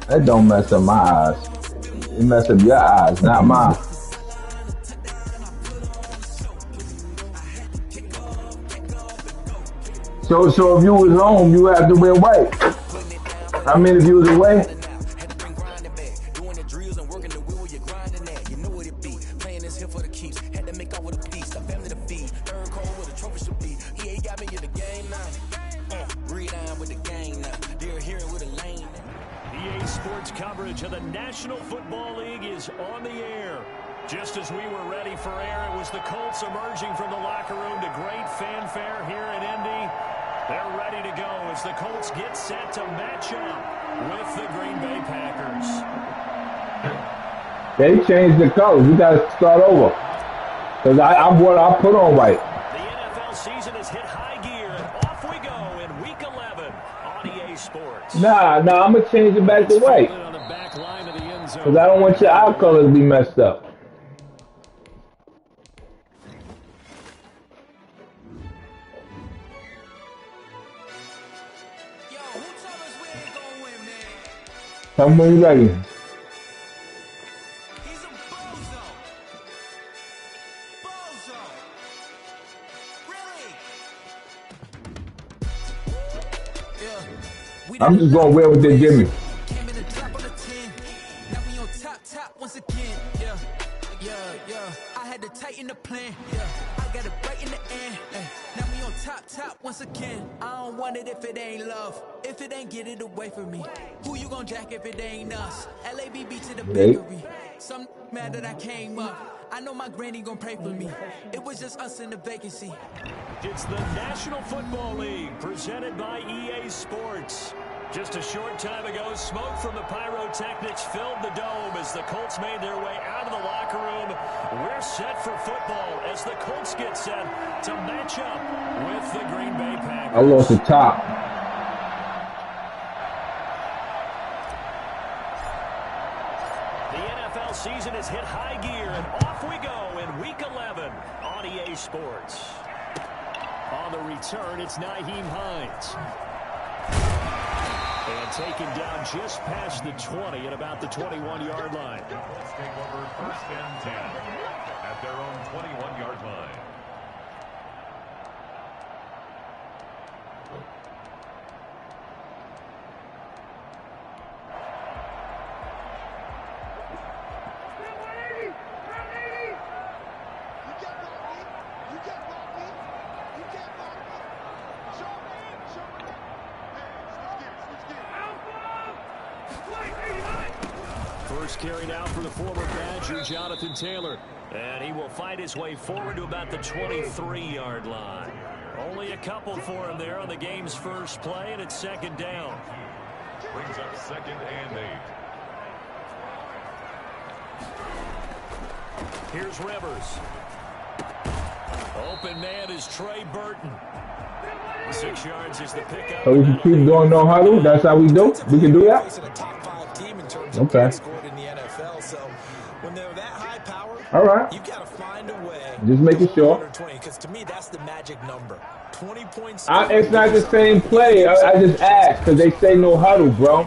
That don't mess up my eyes. It mess up your eyes, not mine. So if you was home, you have to wear white. I mean, if you was away. EA Sports coverage of the National Football League is on the air. Just as we were ready for air, it was the Colts emerging from the locker room to great fanfare here in Indy. They're ready to go as the Colts get set to match up with the Green Bay Packers. They changed the colors. We got to start over. Because I put on white. The NFL season has hit high gear, and off we go in Week 11 on EA Sports. Nah, I'm going to change it back to white. Because I don't want your eye colors to be messed up. Tell me when you're ready. I'm just going to wear what they give me. had to tighten the plan. Yeah, I got it right in the end. Now we on top once again. I don't want it if it ain't love. If it ain't, get it away from me. Who you gon' jack if it ain't us? LABB to the bakery. Some mad that I came up. I know my granny gon' pray for me. It was just us in the vacancy. It's the National Football League presented by EA Sports. Just a short time ago, smoke from the pyrotechnics filled the dome as the Colts made their way out of the locker room. We're set for football as the Colts get set to match up with the Green Bay Packers. I lost the top. The NFL season has hit high gear, and off we go in Week 11 on EA Sports. On the return, it's Nyheim Hines. And taken down just past the 20 at about the 21-yard line. Let's take over 1st and 10 at their own 21-yard line. First carry now for the former Badger, Jonathan Taylor. And he will fight his way forward to about the 23-yard line. Only a couple for him there on the game's first play, and it's 2nd down. Brings up 2nd and 8. Here's Rivers. Open man is Trey Burton. 6 yards is the pickup. So we can keep going no huddle? That's how we do? We can do that? Okay. All right. You got to find a way. Just making sure. Because to me, that's the magic number. 20 points. It's not the same play. I just asked because they say no huddle, bro.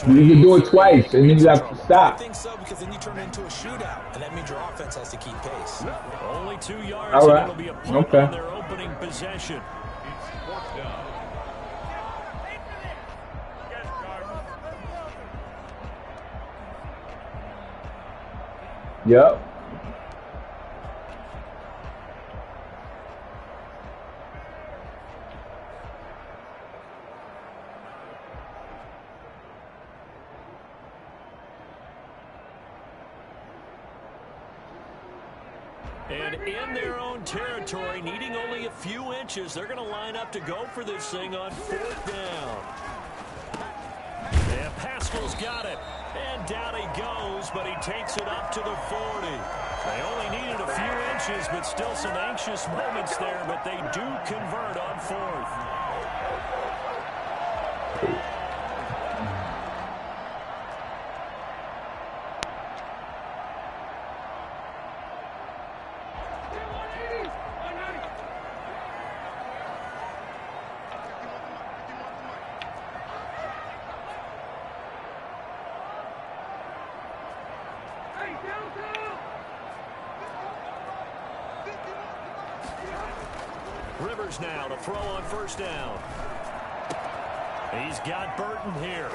You can do it twice, and then you have to stop. I think so, because then you turn it into a shootout, and that means your offense has to keep pace. Only 2 yards. All right. It'll be a punt on their opening possession. It's 4th down. Yep. And in their own territory, needing only a few inches, they're going to line up to go for this thing on 4th down. And Pascal's got it. And down he goes, but he takes it up to the 40. They only needed a few inches, but still some anxious moments there, but they do convert on 4th. Rivers now to throw on 1st down. He's got Burton here.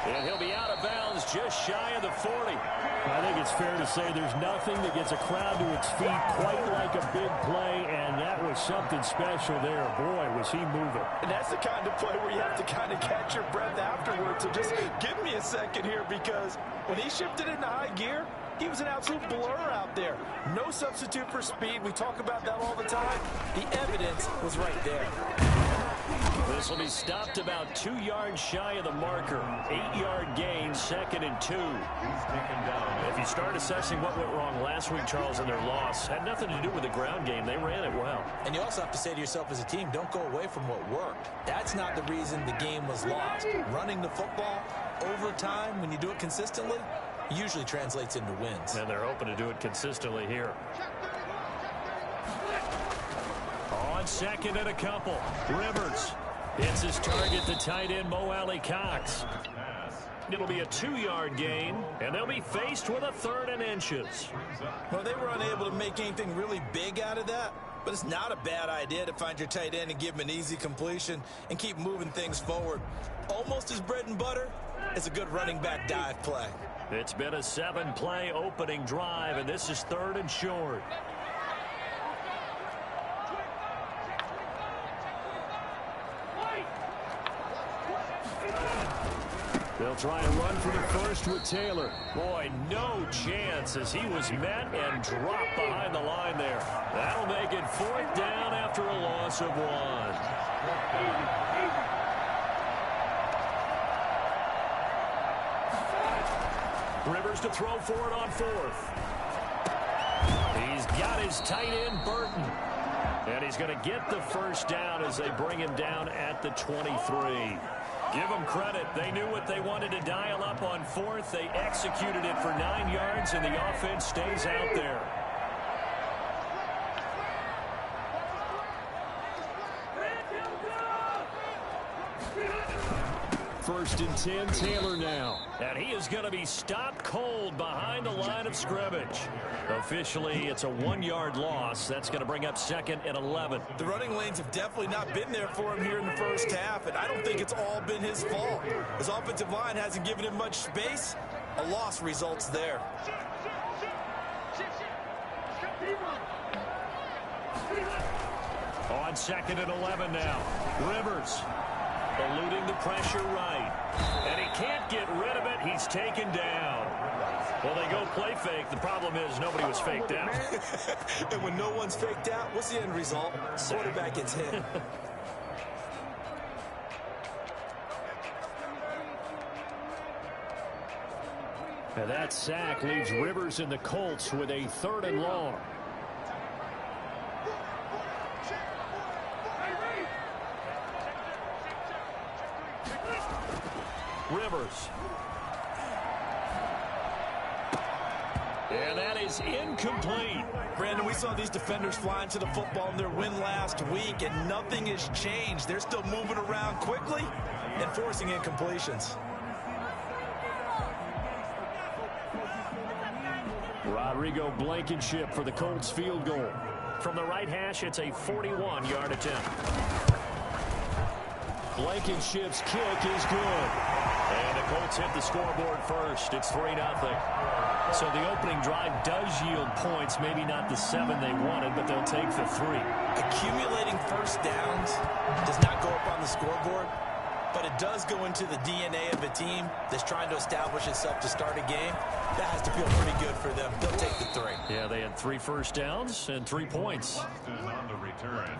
And he'll be out of bounds just shy of the 40. I think it's fair to say there's nothing that gets a crowd to its feet quite like a big play, and that was something special there. Boy, was he moving. And that's the kind of play where you have to kind of catch your breath afterwards. So just give me a second here, because when he shifted into high gear, he was an absolute blur out there. No substitute for speed. We talk about that all the time. The evidence was right there. This will be stopped about 2 yards shy of the marker. 8-yard gain, 2nd and 2. If you start assessing what went wrong last week, Charles, in their loss, had nothing to do with the ground game. They ran it well. And you also have to say to yourself as a team, don't go away from what worked. That's not the reason the game was lost. Running the football over time, when you do it consistently, usually translates into wins. And they're hoping to do it consistently here. On 2nd and a couple, Rivers hits his target, the tight end, Mo Alley-Cox. It'll be a 2-yard gain, and they'll be faced with a 3rd and inches. Well, they were unable to make anything really big out of that, but it's not a bad idea to find your tight end and give him an easy completion and keep moving things forward. Almost his bread and butter is a good running back dive play. It's been a 7-play opening drive, and this is 3rd and short. They'll try and run for the first with Taylor. Boy, no chance as he was met and dropped behind the line there. That'll make it 4th down after a loss of 1. Rivers to throw for it on 4th. He's got his tight end, Burton. And he's going to get the first down as they bring him down at the 23. Give them credit. They knew what they wanted to dial up on 4th. They executed it for 9 yards, and the offense stays out there. First and 10, Taylor now. And he is going to be stopped cold behind the line of scrimmage. Officially, it's a 1-yard loss. That's going to bring up 2nd and 11. The running lanes have definitely not been there for him here in the first half, and I don't think it's all been his fault. His offensive line hasn't given him much space. A loss results there. On 2nd and 11 now. Rivers eluding the pressure right. And he can't get rid of it. He's taken down. Well, they go play fake. The problem is nobody was faked out. And when no one's faked out, what's the end result? Quarterback gets hit. And that sack leaves Rivers and the Colts with a 3rd and long. Rivers. And that is incomplete. Brandon, we saw these defenders flying to the football in their win last week, and nothing has changed. They're still moving around quickly and forcing incompletions. Rodrigo Blankenship for the Colts field goal. From the right hash, it's a 41-yard attempt. Blankenship's kick is good. And the Colts hit the scoreboard first. It's 3-0. So the opening drive does yield points. Maybe not the 7 they wanted, but they'll take the 3. Accumulating first downs does not go up on the scoreboard, but it does go into the DNA of a team that's trying to establish itself to start a game. That has to feel pretty good for them. They'll take the 3. Yeah, they had 3 first downs and 3 points. On the return,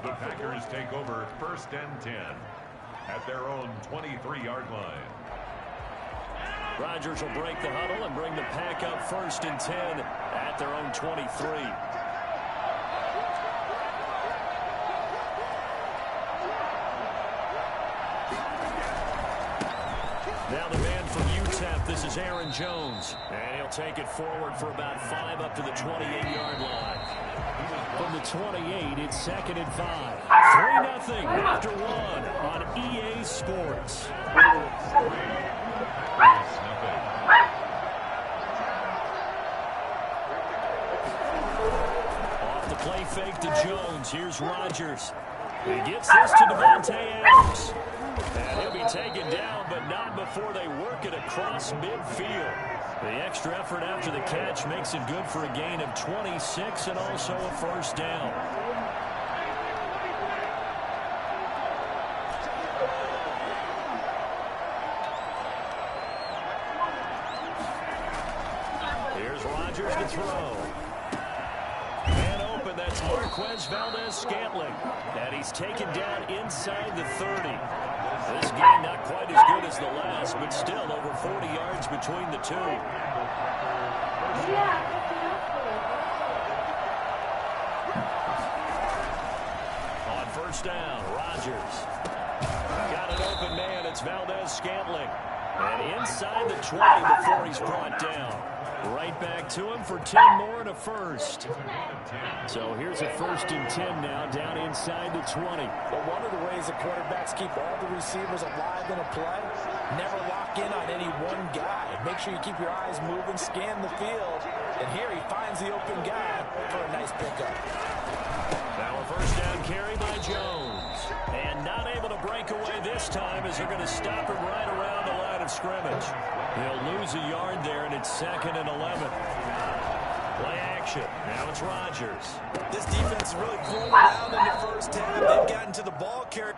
the Packers take over 1st and 10 at their own 23-yard line. Rodgers will break the huddle and bring the Pack up 1st and 10 at their own 23. Now the man from UTEP, this is Aaron Jones. And he'll take it forward for about 5 up to the 28-yard line. From the 28, it's 2nd and 5. 3-0 after 1 on EA Sports. Off the play fake to Jones. Here's Rodgers. He gets this to Devontae Adams. And he'll be taken down, but not before they work it across midfield. The extra effort after the catch makes it good for a gain of 26 and also a first down. Here's Rodgers to throw. And open, that's Marquez Valdes-Scantling. And he's taken down inside the 30. This game not quite as good as the last, but still over 40 yards between the two. On first down, Rodgers. Got an open man, it's Valdes-Scantling. And inside the 20 before he's brought down. Right back to him for 10 more and a first. So here's a 1st and 10 now, down inside the 20. But one of the ways the quarterbacks keep all the receivers alive in a play, never lock in on any one guy. Make sure you keep your eyes moving, scan the field. And here he finds the open guy for a nice pickup. Now a first down carry by Jones. And not able to break away this time as they're going to stop him right around the line of scrimmage. He'll lose a yard there, and it's 2nd and 11. Play action. Now it's Rodgers. This defense is really pulling out in the first half. They've gotten to the ball carrier.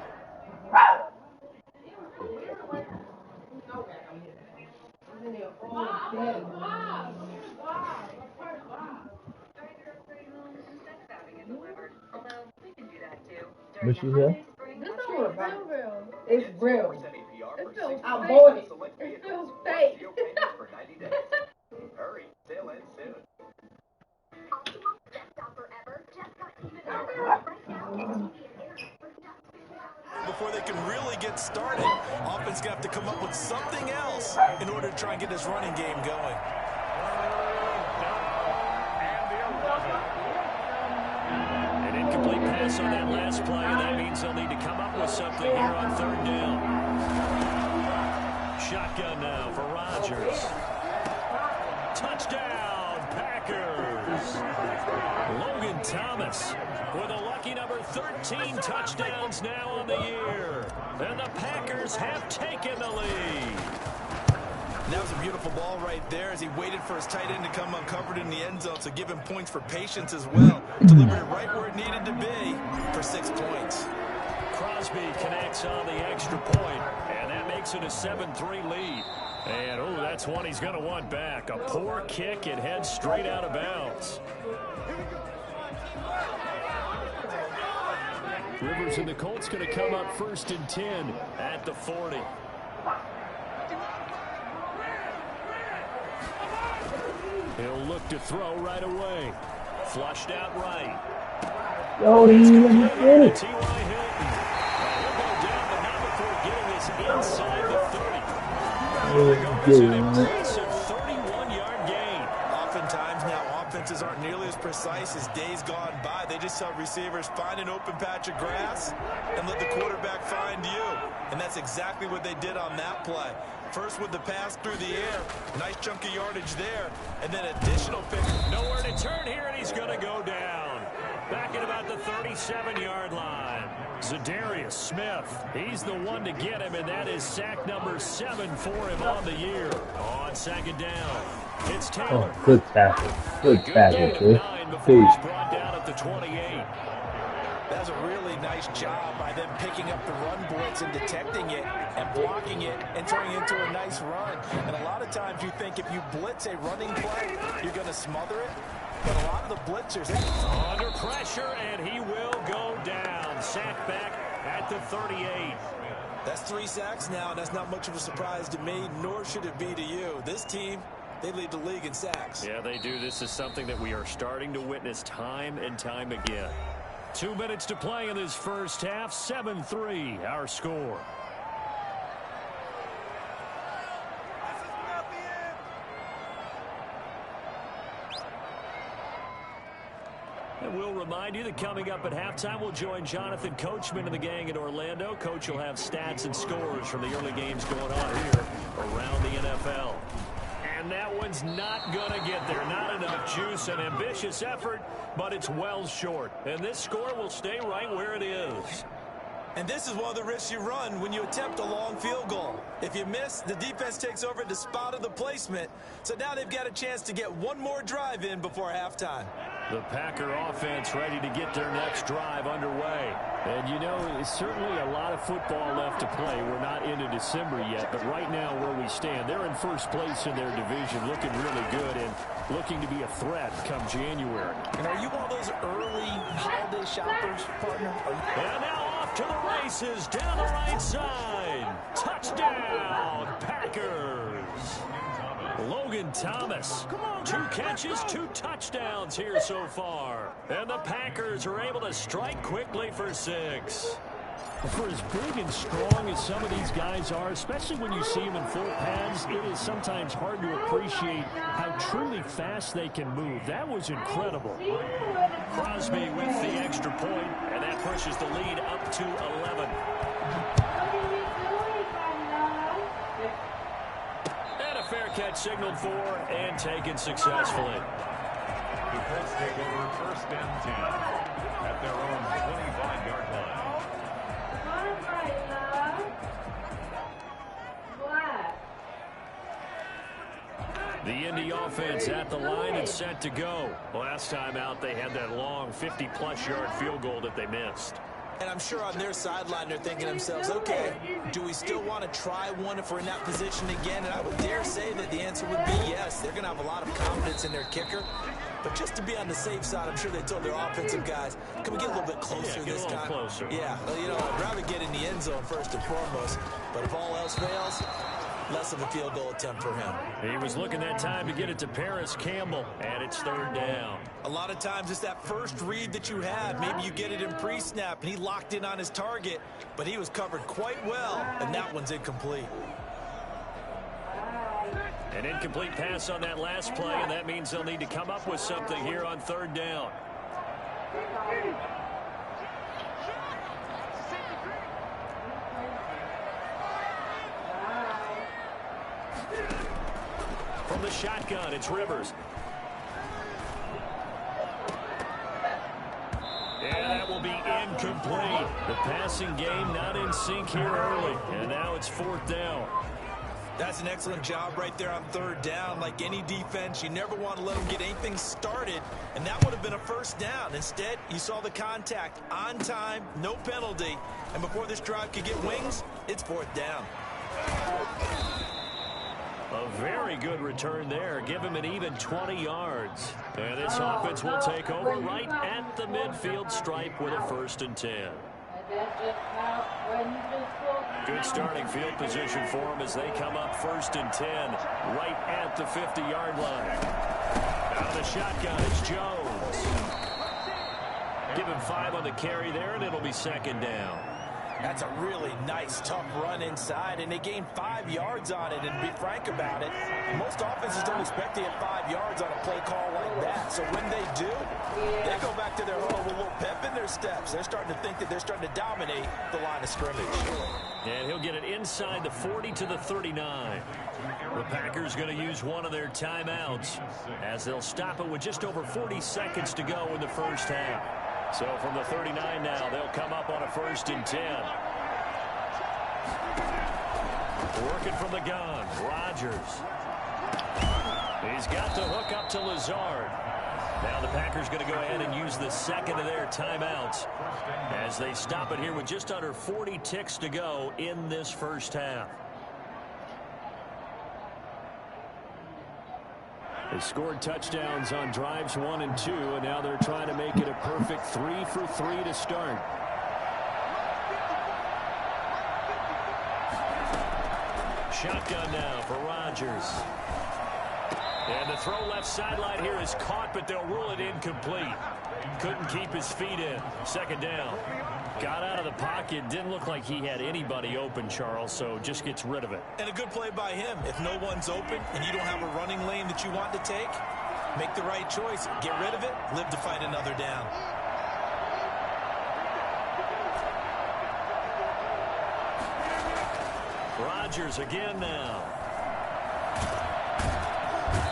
What she said? This don't feel real. It's real. It feels aborted. It feels fake. Hurry, sail in soon. Before they can really get started, offense gonna have to come up with something else in order to try and get this running game going. An incomplete pass on that last play, and that means they'll need to come up with something here on 3rd down. Shotgun now for Rodgers. Touchdown, Packers. Logan Thomas with a lucky number 13 touchdowns now on the year. And the Packers have taken the lead. That was a beautiful ball right there as he waited for his tight end to come uncovered in the end zone, so give him points for patience as well. Delivered it right where it needed to be for 6 points. Crosby connects on the extra point, and that makes it a 7-3 lead. And, oh, that's one he's going to want back. A poor kick, it heads straight out of bounds. Rivers and the Colts going to come up 1st and 10 at the 40. He'll look to throw right away. Flushed out right. Yo, let me get it. T.Y. Hilton. He'll go down, but not before getting us inside the 30. It's an impressive 31-yard gain. Oftentimes now offenses aren't nearly as precise as days gone by. They just tell receivers, find an open patch of grass and let the quarterback find you. And that's exactly what they did on that play. First with the pass through the air. Nice chunk of yardage there. And then additional pick. Nowhere to turn here, and he's going to go down. Back at about the 37-yard line. Za'Darius Smith. He's the one to get him, and that is sack number 7 for him on the year. On 2nd down. It's Taylor. Oh, good tackle. Good tackle, Chris. He's brought down at the 28. That's a really nice job by them picking up the run blitz and detecting it and blocking it and turning it into a nice run. And a lot of times you think if you blitz a running play, you're going to smother it. But a lot of the blitzers... Under pressure, and he will go down. Sack back at the 38. That's 3 sacks now, and that's not much of a surprise to me, nor should it be to you. This team, they lead the league in sacks. Yeah, they do. This is something that we are starting to witness time and time again. 2 minutes to play in this first half. 7-3, our score. And we'll remind you that coming up at halftime, we'll join Jonathan Coachman and the gang in Orlando. Coach will have stats and scores from the early games going on here around the NFL. And that one's not going to get there. Not enough juice. An ambitious effort, but it's well short. And this score will stay right where it is. And this is one of the risks you run when you attempt a long field goal. If you miss, the defense takes over at the spot of the placement. So now they've got a chance to get one more drive in before halftime. The Packer offense ready to get their next drive underway. And, you know, it's certainly a lot of football left to play. We're not into December yet, but right now where we stand, they're in first place in their division, looking really good and looking to be a threat come January. And are you one of those early holiday shoppers, partner? And now off to the races down the right side. Touchdown, Packers. Logan Thomas, 2 catches, 2 touchdowns here so far. And the Packers are able to strike quickly for 6. For as big and strong as some of these guys are, especially when you see them in full pads, it is sometimes hard to appreciate how truly fast they can move. That was incredible. Crosby with the extra point, and that pushes the lead up to 11. And a fair catch signaled for and taken successfully. The Colts take over 1st and 10 at their own 25-yard line. The Indy offense at the line and set to go. Last time out, they had that long 50-plus yard field goal that they missed. And I'm sure on their sideline they're thinking to themselves, okay, do we still want to try one if we're in that position again? And I would dare say that the answer would be yes. They're going to have a lot of confidence in their kicker. But just to be on the safe side, I'm sure they told their offensive guys, can we get a little bit closer this time? Closer. Yeah, well, you know, I'd rather get in the end zone first and foremost. But if all else fails, less of a field goal attempt for him. He was looking that time to get it to Paris Campbell, and it's third down. A lot of times it's that first read that you have. Maybe you get it in pre-snap, and he locked in on his target, but he was covered quite well, and that one's incomplete. An incomplete pass on that last play, and that means they'll need to come up with something here on third down. From the shotgun, it's Rivers. And that will be incomplete. The passing game not in sync here early, and now it's fourth down. That's an excellent job right there on third down. Like any defense, you never want to let them get anything started, and that would have been a first down. Instead, you saw the contact on time, no penalty, and before this drive could get wings, it's fourth down. A very good return there. Give him an even 20 yards. And this offense will take over right at the midfield stripe with a 1st and 10. Good starting field position for them as they come up 1st and 10 right at the 50-yard line. Out of the shotgun, it's Jones. Give him 5 on the carry there, and it'll be 2nd down. That's a really nice, tough run inside, and they gained 5 yards on it. And to be frank about it, most offenses don't expect to get 5 yards on a play call like that. So when they do, they go back to their huddle with a little pep in their steps. They're starting to think that they're starting to dominate the line of scrimmage. And he'll get it inside the 40 to the 39. The Packers going to use one of their timeouts as they'll stop it with just over 40 seconds to go in the first half. So from the 39 now, they'll come up on a 1st and 10. Working from the gun, Rodgers. He's got the hook up to Lazard. Now the Packers going to go ahead and use the second of their timeouts as they stop it here with just under 40 ticks to go in this first half. They scored touchdowns on drives 1 and 2, and now they're trying to make it a perfect 3 for 3 to start. Shotgun now for Rodgers. And the throw left sideline here is caught, but they'll rule it incomplete. Couldn't keep his feet in. 2nd down. Got out of the pocket. Didn't look like he had anybody open, Charles, so just gets rid of it. And a good play by him. If no one's open and you don't have a running lane that you want to take, make the right choice. Get rid of it. Live to fight another down. Rodgers again now.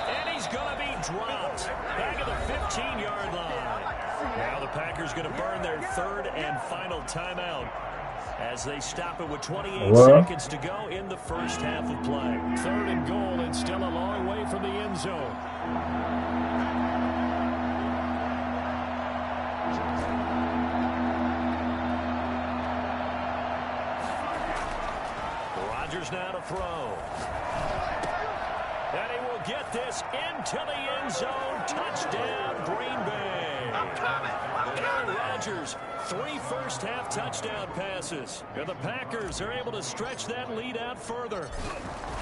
And he's going to be dropped. Back at the 15-yard line. Now the Packers going to burn their 3rd and final timeout as they stop it with 28 seconds to go in the first half of play. 3rd and goal and still a long way from the end zone. Rodgers now to throw. And he will get this into the end zone. Touchdown, Green Bay. Aaron Rodgers, 3 first-half touchdown passes. And the Packers are able to stretch that lead out further.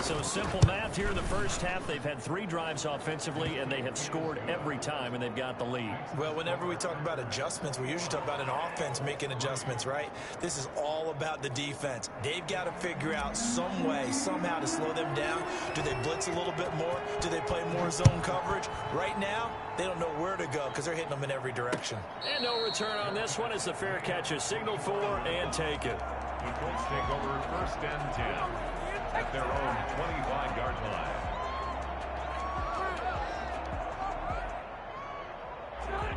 So simple math here in the first half. They've had 3 drives offensively, and they have scored every time, and they've got the lead. Well, whenever we talk about adjustments, we usually talk about an offense making adjustments, right? This is all about the defense. They've got to figure out some way, somehow to slow them down. Do they blitz a little bit more? Do they play more zone coverage? Right now, they don't know where to go because they're hitting them in every direction. And no return on this one as the fair catch is signaled for and taken. The Colts take over 1st and 10 at their own 25-yard line.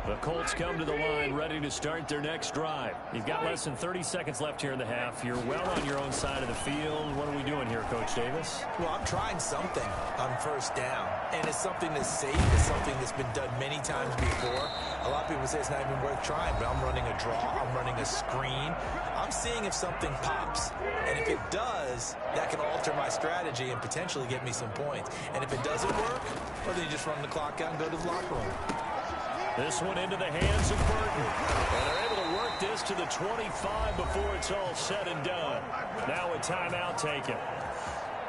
The Colts come to the line ready to start their next drive. You've got less than 30 seconds left here in the half. You're well on your own side of the field. What are we doing here, Coach Davis? Well, I'm trying something on first down, and it's something that's safe. It's something that's been done many times before. A lot of people say it's not even worth trying, but I'm running a draw. I'm running a screen. I'm seeing if something pops, and if it does, that can alter my strategy and potentially get me some points. And if it doesn't work, well, then you just run the clock out and go to the locker room. This one into the hands of Burton. And they're able to work this to the 25 before it's all said and done. Now a timeout taken.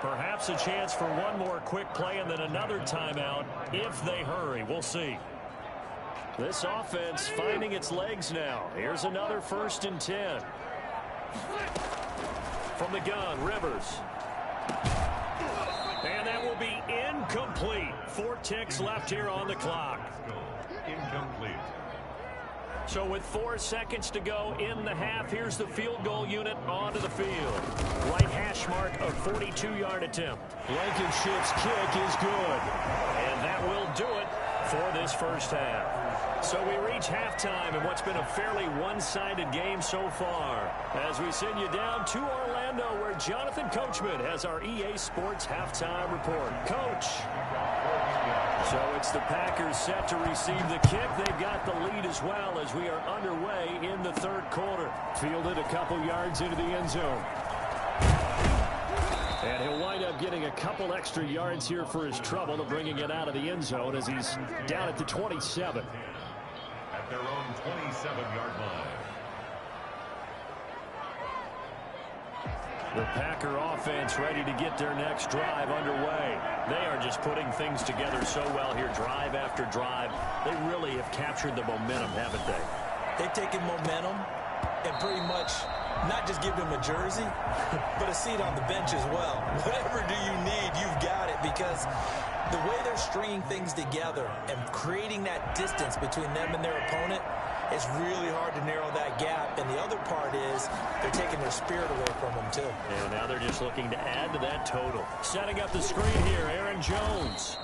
Perhaps a chance for one more quick play and then another timeout if they hurry. We'll see. This offense finding its legs now. Here's another 1st and 10. From the gun, Rivers. And that will be incomplete. 4 ticks left here on the clock. Incomplete. So with 4 seconds to go in the half, here's the field goal unit onto the field. Right hash mark of 42-yard attempt. Blankenship's kick is good. And that will do it for this first half. So we reach halftime in what's been a fairly one-sided game so far. As we send you down to Orlando, where Jonathan Coachman has our EA Sports halftime report. Coach. So it's the Packers set to receive the kick. They've got the lead as well as we are underway in the 3rd quarter. Fielded a couple yards into the end zone. And he'll wind up getting a couple extra yards here for his trouble of bringing it out of the end zone as he's down at the 27. At their own 27-yard line. The Packer offense ready to get their next drive underway. They are just putting things together so well here, drive after drive. They really have captured the momentum, haven't they? They've taken momentum and pretty much not just give them a jersey, but a seat on the bench as well. Whatever do you need, you've got it, because the way they're stringing things together and creating that distance between them and their opponent, it's really hard to narrow that gap. And the other part is they're taking their spirit away from them, too. And now they're just looking to add to that total. Setting up the screen here, Aaron Jones.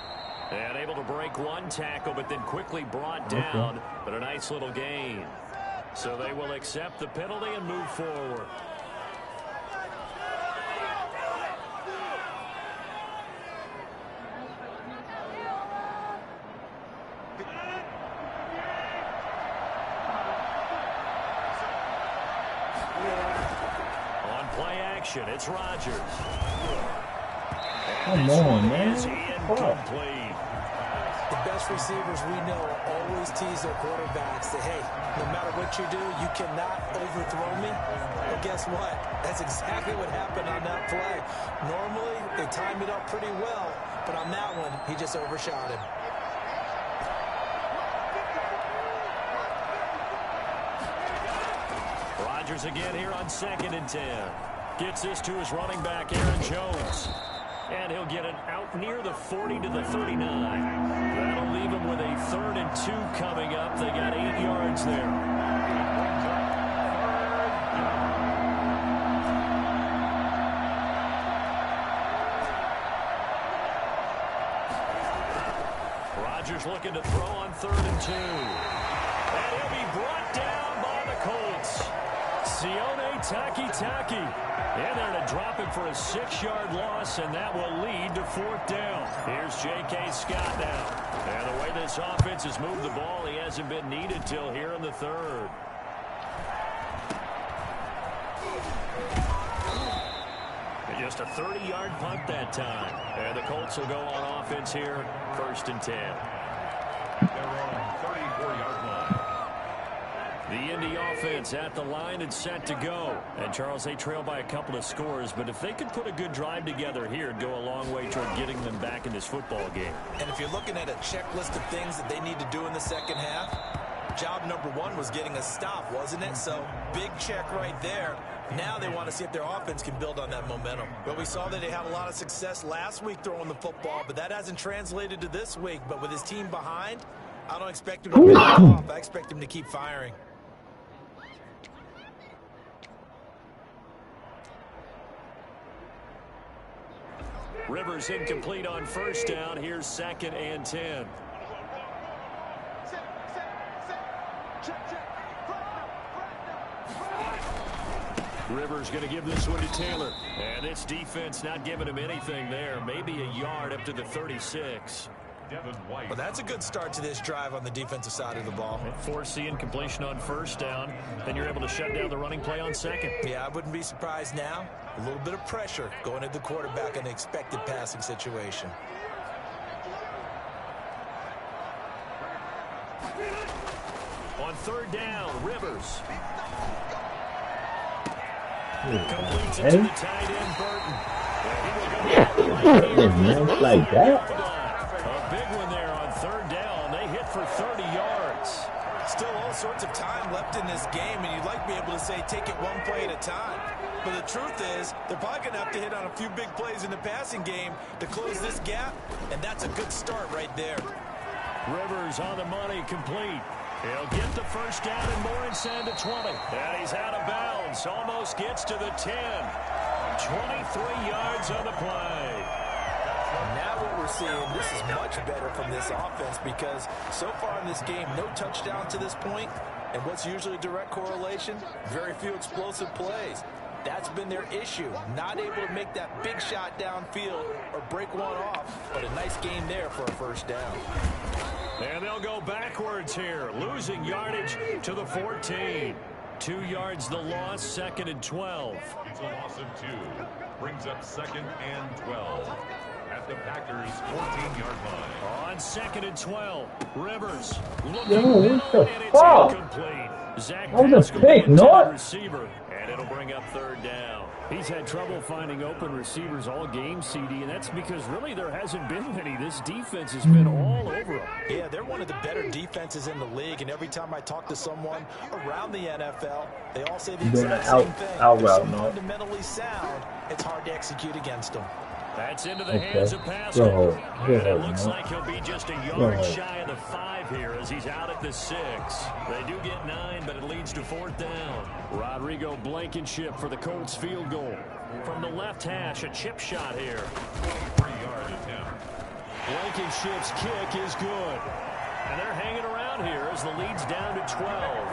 And able to break one tackle, but then quickly brought down. But a nice little gain. So they will accept the penalty and move forward. It's Rodgers. Come on, man. Incomplete. The best receivers we know always tease their quarterbacks that, hey, no matter what you do, you cannot overthrow me. Well, guess what? That's exactly what happened on that play. Normally, they timed it up pretty well, but on that one, he just overshot him. Rodgers again here on 2nd and 10. Gets this to his running back, Aaron Jones. And he'll get it out near the 40 to the 39. That'll leave him with a 3rd and 2 coming up. They got 8 yards there. Rodgers looking to throw on 3rd and 2. And he'll be brought down by the Colts. Sione Takitaki. And they're to drop him for a 6-yard loss, and that will lead to 4th down. Here's J.K. Scott now. And the way this offense has moved the ball, he hasn't been needed till here in the 3rd. And just a 30-yard punt that time. And the Colts will go on offense here, 1st and 10. They're on 34-yard line. The Indy offense at the line and set to go. And, Charles, they trail by a couple of scores, but if they could put a good drive together here, it'd go a long way toward getting them back in this football game. And if you're looking at a checklist of things that they need to do in the second half, job number 1 was getting a stop, wasn't it? So, big check right there. Now they want to see if their offense can build on that momentum. But we saw that they had a lot of success last week throwing the football, but that hasn't translated to this week. But with his team behind, I don't expect him to back off. I expect him to keep firing. Rivers incomplete on 1st down. Here's 2nd and 10. Rivers going to give this one to Taylor. And this defense not giving him anything there. Maybe a yard up to the 36. Well, that's a good start to this drive on the defensive side of the ball. Foreseeing completion on first down. Then you're able to shut down the running play on second. Yeah, I wouldn't be surprised now. A little bit of pressure going at the quarterback in an expected passing situation. On third down, Rivers. Completes it to the tight end, Burton. Like that. A big one there on third down. They hit for 30 yards. Still all sorts of time left in this game, and you'd like to be able to say take it one play at a time. But the truth is, they're probably going to have to hit on a few big plays in the passing game to close this gap, and that's a good start right there. Rivers on the money, complete. He'll get the first down and more inside the 20. And he's out of bounds. Almost gets to the 10. 23 yards on the play. Now what we're seeing, this is much better from this offense because so far in this game, no touchdown to this point. And what's usually a direct correlation? Very few explosive plays. That's been their issue. Not able to make that big shot downfield or break one off. But a nice gain there for a first down. And they'll go backwards here, losing yardage to the 14. 2 yards the loss, 2nd and 12. It's a loss of 2. Brings up 2nd and 12 at the Packers' 14-yard line. On 2nd and 12, Rivers Yo, what the fuck? Zach That was a pick, not receiver, and it'll bring up third down. He's had trouble finding open receivers all game, CD, and that's because really there hasn't been many. This defense has been all over them. Yeah, they're one of the better defenses in the league, and every time I talk to someone around the NFL, they all say the exact same thing. They're so fundamentally sound, it's hard to execute against them. That's into the hands of Pascal. And it looks like he'll be just a yard shy of the 5 here as he's out at the 6. They do get 9, but it leads to 4th down. Rodrigo Blankenship for the Colts field goal. From the left hash, a chip shot here. 3-yard attempt. Blankenship's kick is good. And they're hanging around here as the lead's down to 12.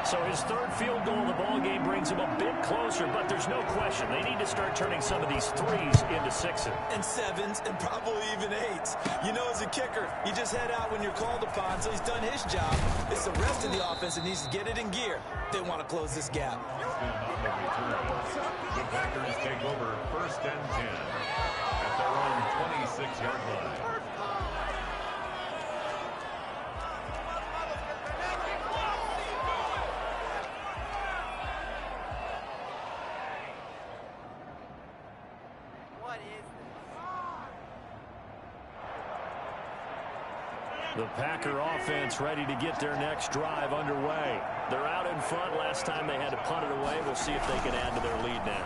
So his 3rd field goal in the ballgame brings him a bit closer, but there's no question. They need to start turning some of these 3s into 6s. And 7s, and probably even 8s. You know, as a kicker, you just head out when you're called upon, so he's done his job. It's the rest of the offense that needs to get it in gear. They want to close this gap. The Packers take over 1st and 10 at their own 26-yard line. The Packer offense ready to get their next drive underway. They're out in front. Last time they had to punt it away. We'll see if they can add to their lead now.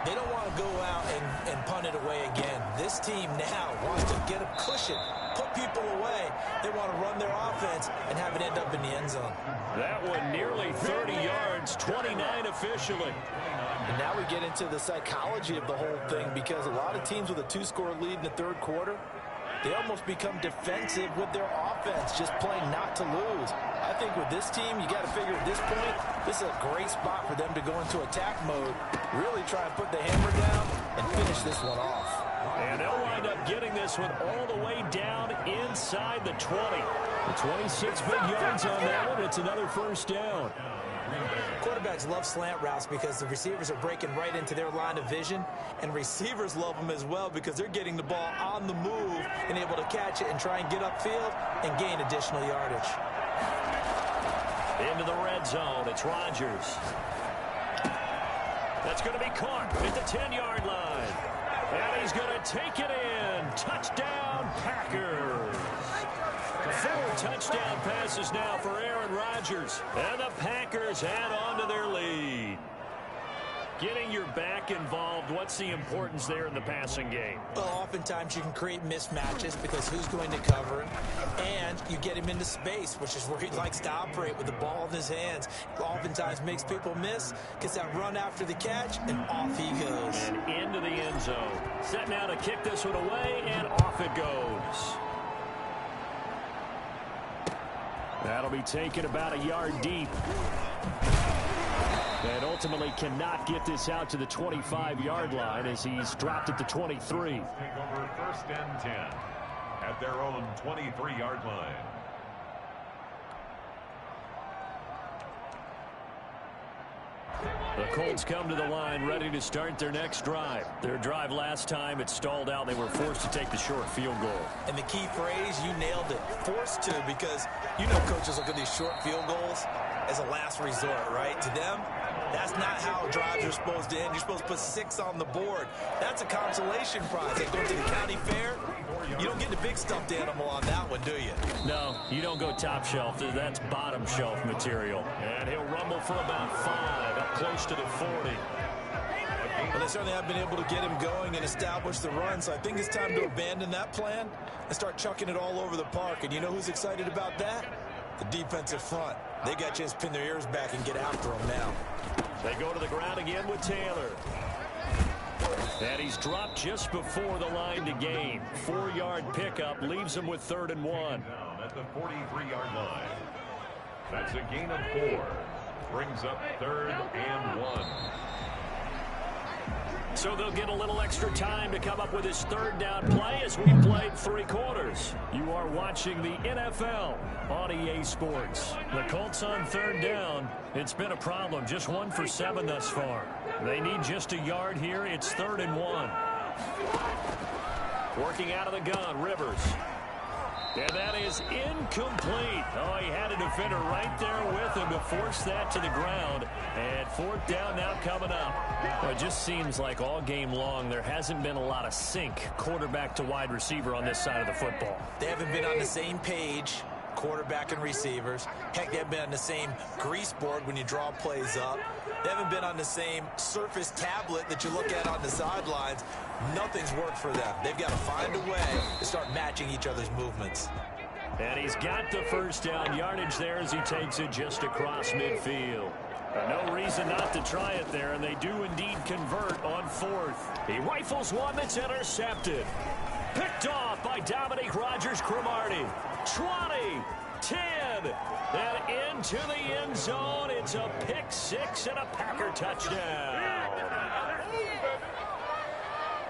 They don't want to go out and punt it away again. This team now wants to get a cushion, put people away. They want to run their offense and have it end up in the end zone. That one nearly 30 yards, 29 officially. And now we get into the psychology of the whole thing because a lot of teams with a 2-score lead in the 3rd quarter, they almost become defensive with their offense, just playing not to lose. I think with this team, you got to figure at this point, this is a great spot for them to go into attack mode, really try and put the hammer down and finish this one off. And they'll wind up getting this one all the way down inside the 20. The 26 big yards on that one. It's another first down. Quarterbacks love slant routes because the receivers are breaking right into their line of vision, and receivers love them as well because they're getting the ball on the move and able to catch it and try and get upfield and gain additional yardage. Into the red zone, it's Rodgers. That's going to be caught at the 10-yard line. And he's going to take it in. Touchdown, Packers. 4 touchdown passes now for Aaron Rodgers. And the Packers add on to their lead. Getting your back involved, what's the importance there in the passing game? Well, oftentimes you can create mismatches because who's going to cover him, and you get him into space, which is where he likes to operate with the ball in his hands. Oftentimes makes people miss, gets that run after the catch, and off he goes. And into the end zone. Set now to kick this one away, and off it goes. That'll be taken about a yard deep. And ultimately cannot get this out to the 25-yard line as he's dropped at the 23. Take over 1st and 10 at their own 23-yard line. The Colts come to the line ready to start their next drive. Their drive last time, it stalled out. They were forced to take the short field goal. And the key phrase, you nailed it, forced to, because you know coaches look at these short field goals as a last resort, right? To them, that's not how drives are supposed to end. You're supposed to put 6 on the board. That's a consolation prize. They go to the county fair. You don't get the big stuffed animal on that one, do you? No, you don't go top shelf. That's bottom shelf material. And he'll rumble for about 5, up close to the 40. Well, they certainly have been able to get him going and establish the run, so I think it's time to abandon that plan and start chucking it all over the park. And you know who's excited about that? The defensive front. They got a chance to pin their ears back and get after him now. They go to the ground again with Taylor. And he's dropped just before the line to gain. 4-yard pickup leaves him with 3rd and 1. Down at the 43-yard line. That's a gain of 4. Brings up 3rd and 1. So they'll get a little extra time to come up with his 3rd down play as we played 3 quarters. You are watching the NFL on EA Sports. The Colts on 3rd down. It's been a problem. Just 1 for 7 thus far. They need just a yard here. It's 3rd and 1. Working out of the gun, Rivers. And that is incomplete. Oh, he had a defender right there with him to force that to the ground. And 4th down now coming up. Well, it just seems like all game long there hasn't been a lot of sync quarterback to wide receiver on this side of the football. They haven't been on the same page, quarterback and receivers. Heck, they haven't been on the same grease board when you draw plays up. They haven't been on the same surface tablet that you look at on the sidelines. Nothing's worked for them. They've got to find a way to start matching each other's movements. And he's got the 1st down yardage there as he takes it just across midfield. No reason not to try it there, and they do indeed convert on 4th. He rifles one that's intercepted. Picked off by Dominique Rodgers-Cromartie. 20, 10, and into the end zone. It's a pick 6 and a Packer touchdown.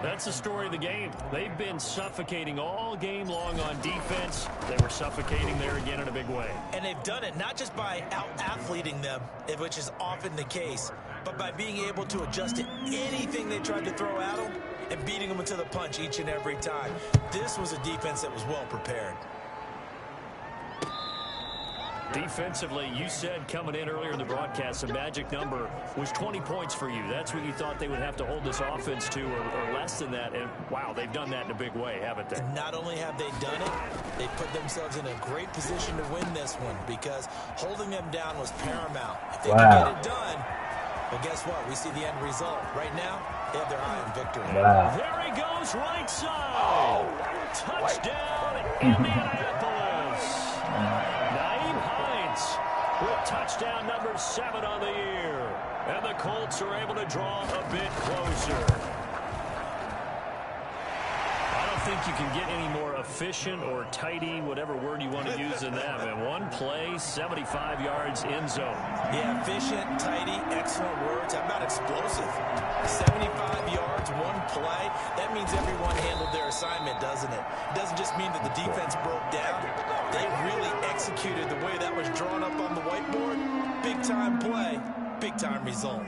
That's the story of the game. They've been suffocating all game long on defense. They were suffocating there again in a big way. And they've done it not just by out-athleting them, which is often the case, but by being able to adjust to anything they tried to throw at them and beating them into the punch each and every time. This was a defense that was well prepared. Defensively, you said coming in earlier in the broadcast, the magic number was 20 points for you. That's what you thought they would have to hold this offense to, or less than that. And, wow, they've done that in a big way, haven't they? Not only have they done it, they put themselves in a great position to win this one because holding them down was paramount. If they can get it done, well, guess what? We see the end result. Right now, they have their eye on victory. Wow. There he goes, right side. Touchdown, Indianapolis. Nyheim Hines with touchdown number 7 on the year. And the Colts are able to draw a bit closer. I don't think you can get any more efficient or tidy, whatever word you want to use in that. And one play, 75 yards in zone. Yeah, efficient, tidy, excellent words. How about explosive? 75 yards, one play. That means everyone handled their assignment, doesn't it? It doesn't just mean that the defense broke down. They really executed the way that was drawn up on the whiteboard. Big-time play, big-time result.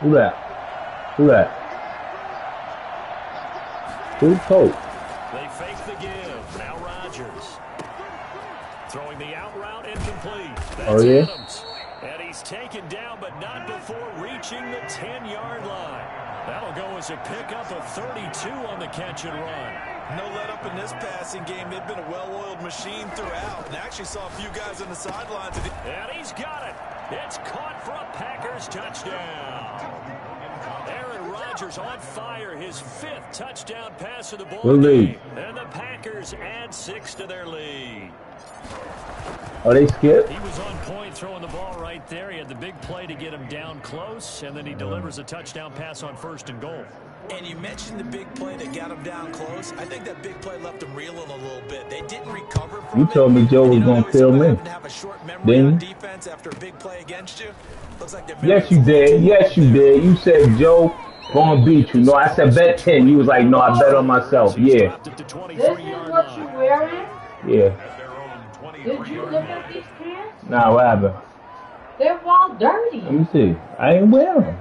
Who that? Who that? Who's Coach? They fake the give. Now Rodgers. Throwing the out route incomplete. That's Adams. And he's taken down, but not before reaching the 10-yard line. That'll go as a pickup of 32 on the catch and run. No let up in this passing game. They've been a well-oiled machine throughout. And actually saw a few guys on the sidelines. And he's got it. It's caught for a Packers touchdown. Aaron Rodgers on fire. His 5th touchdown pass of the ball game. And the Packers Packers add 6 to their lead. Oh, they skipped? He was on point throwing the ball right there. He had the big play to get him down close, and then he delivers a touchdown pass on 1st and goal. And you mentioned the big play that got him down close. I think that big play left him reeling a little bit. They didn't recover from You told me Joe was going to fill me. Didn't you? Defense after a big play against you. Looks like yes, you did. Yes, you did. You said Joe going to beat you. No, I said bet 10. You was like, no, I bet on myself. Yeah. This is what you wearing? Yeah. Did you look at these pants? Nah, what happened? They're all dirty. Let me see. I ain't wearing them.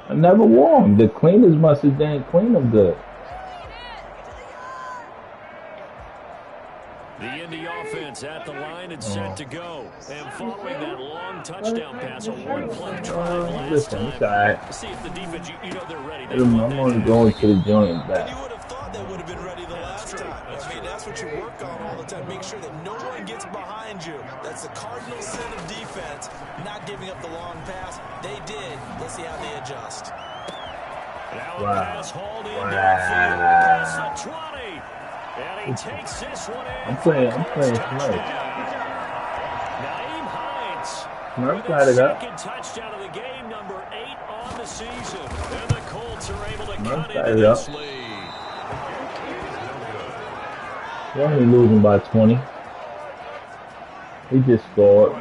I never wore them. The cleaners must have done clean them good. The Indy offense at the line and set to go. And following that long touchdown pass on one play drive last time. It's all right. See if the defense, you know they're ready. I'm only going to the joint back. You would have thought they would have been ready the last time. I mean, that's what you work on all the time. Make sure that no one gets behind you. That's the cardinal sin of defense, not giving up the long pass. They did. Let's see how they adjust. Now a pass hauled in downfield across the 20. And he takes this one in. I'm playing Smurf. Nyheim Hines. Smurf got it up. Second touchdown of the game, number 8 on the season. And the Colts are able to cut got into it up. this lead. We're only losing by 20. He just scored,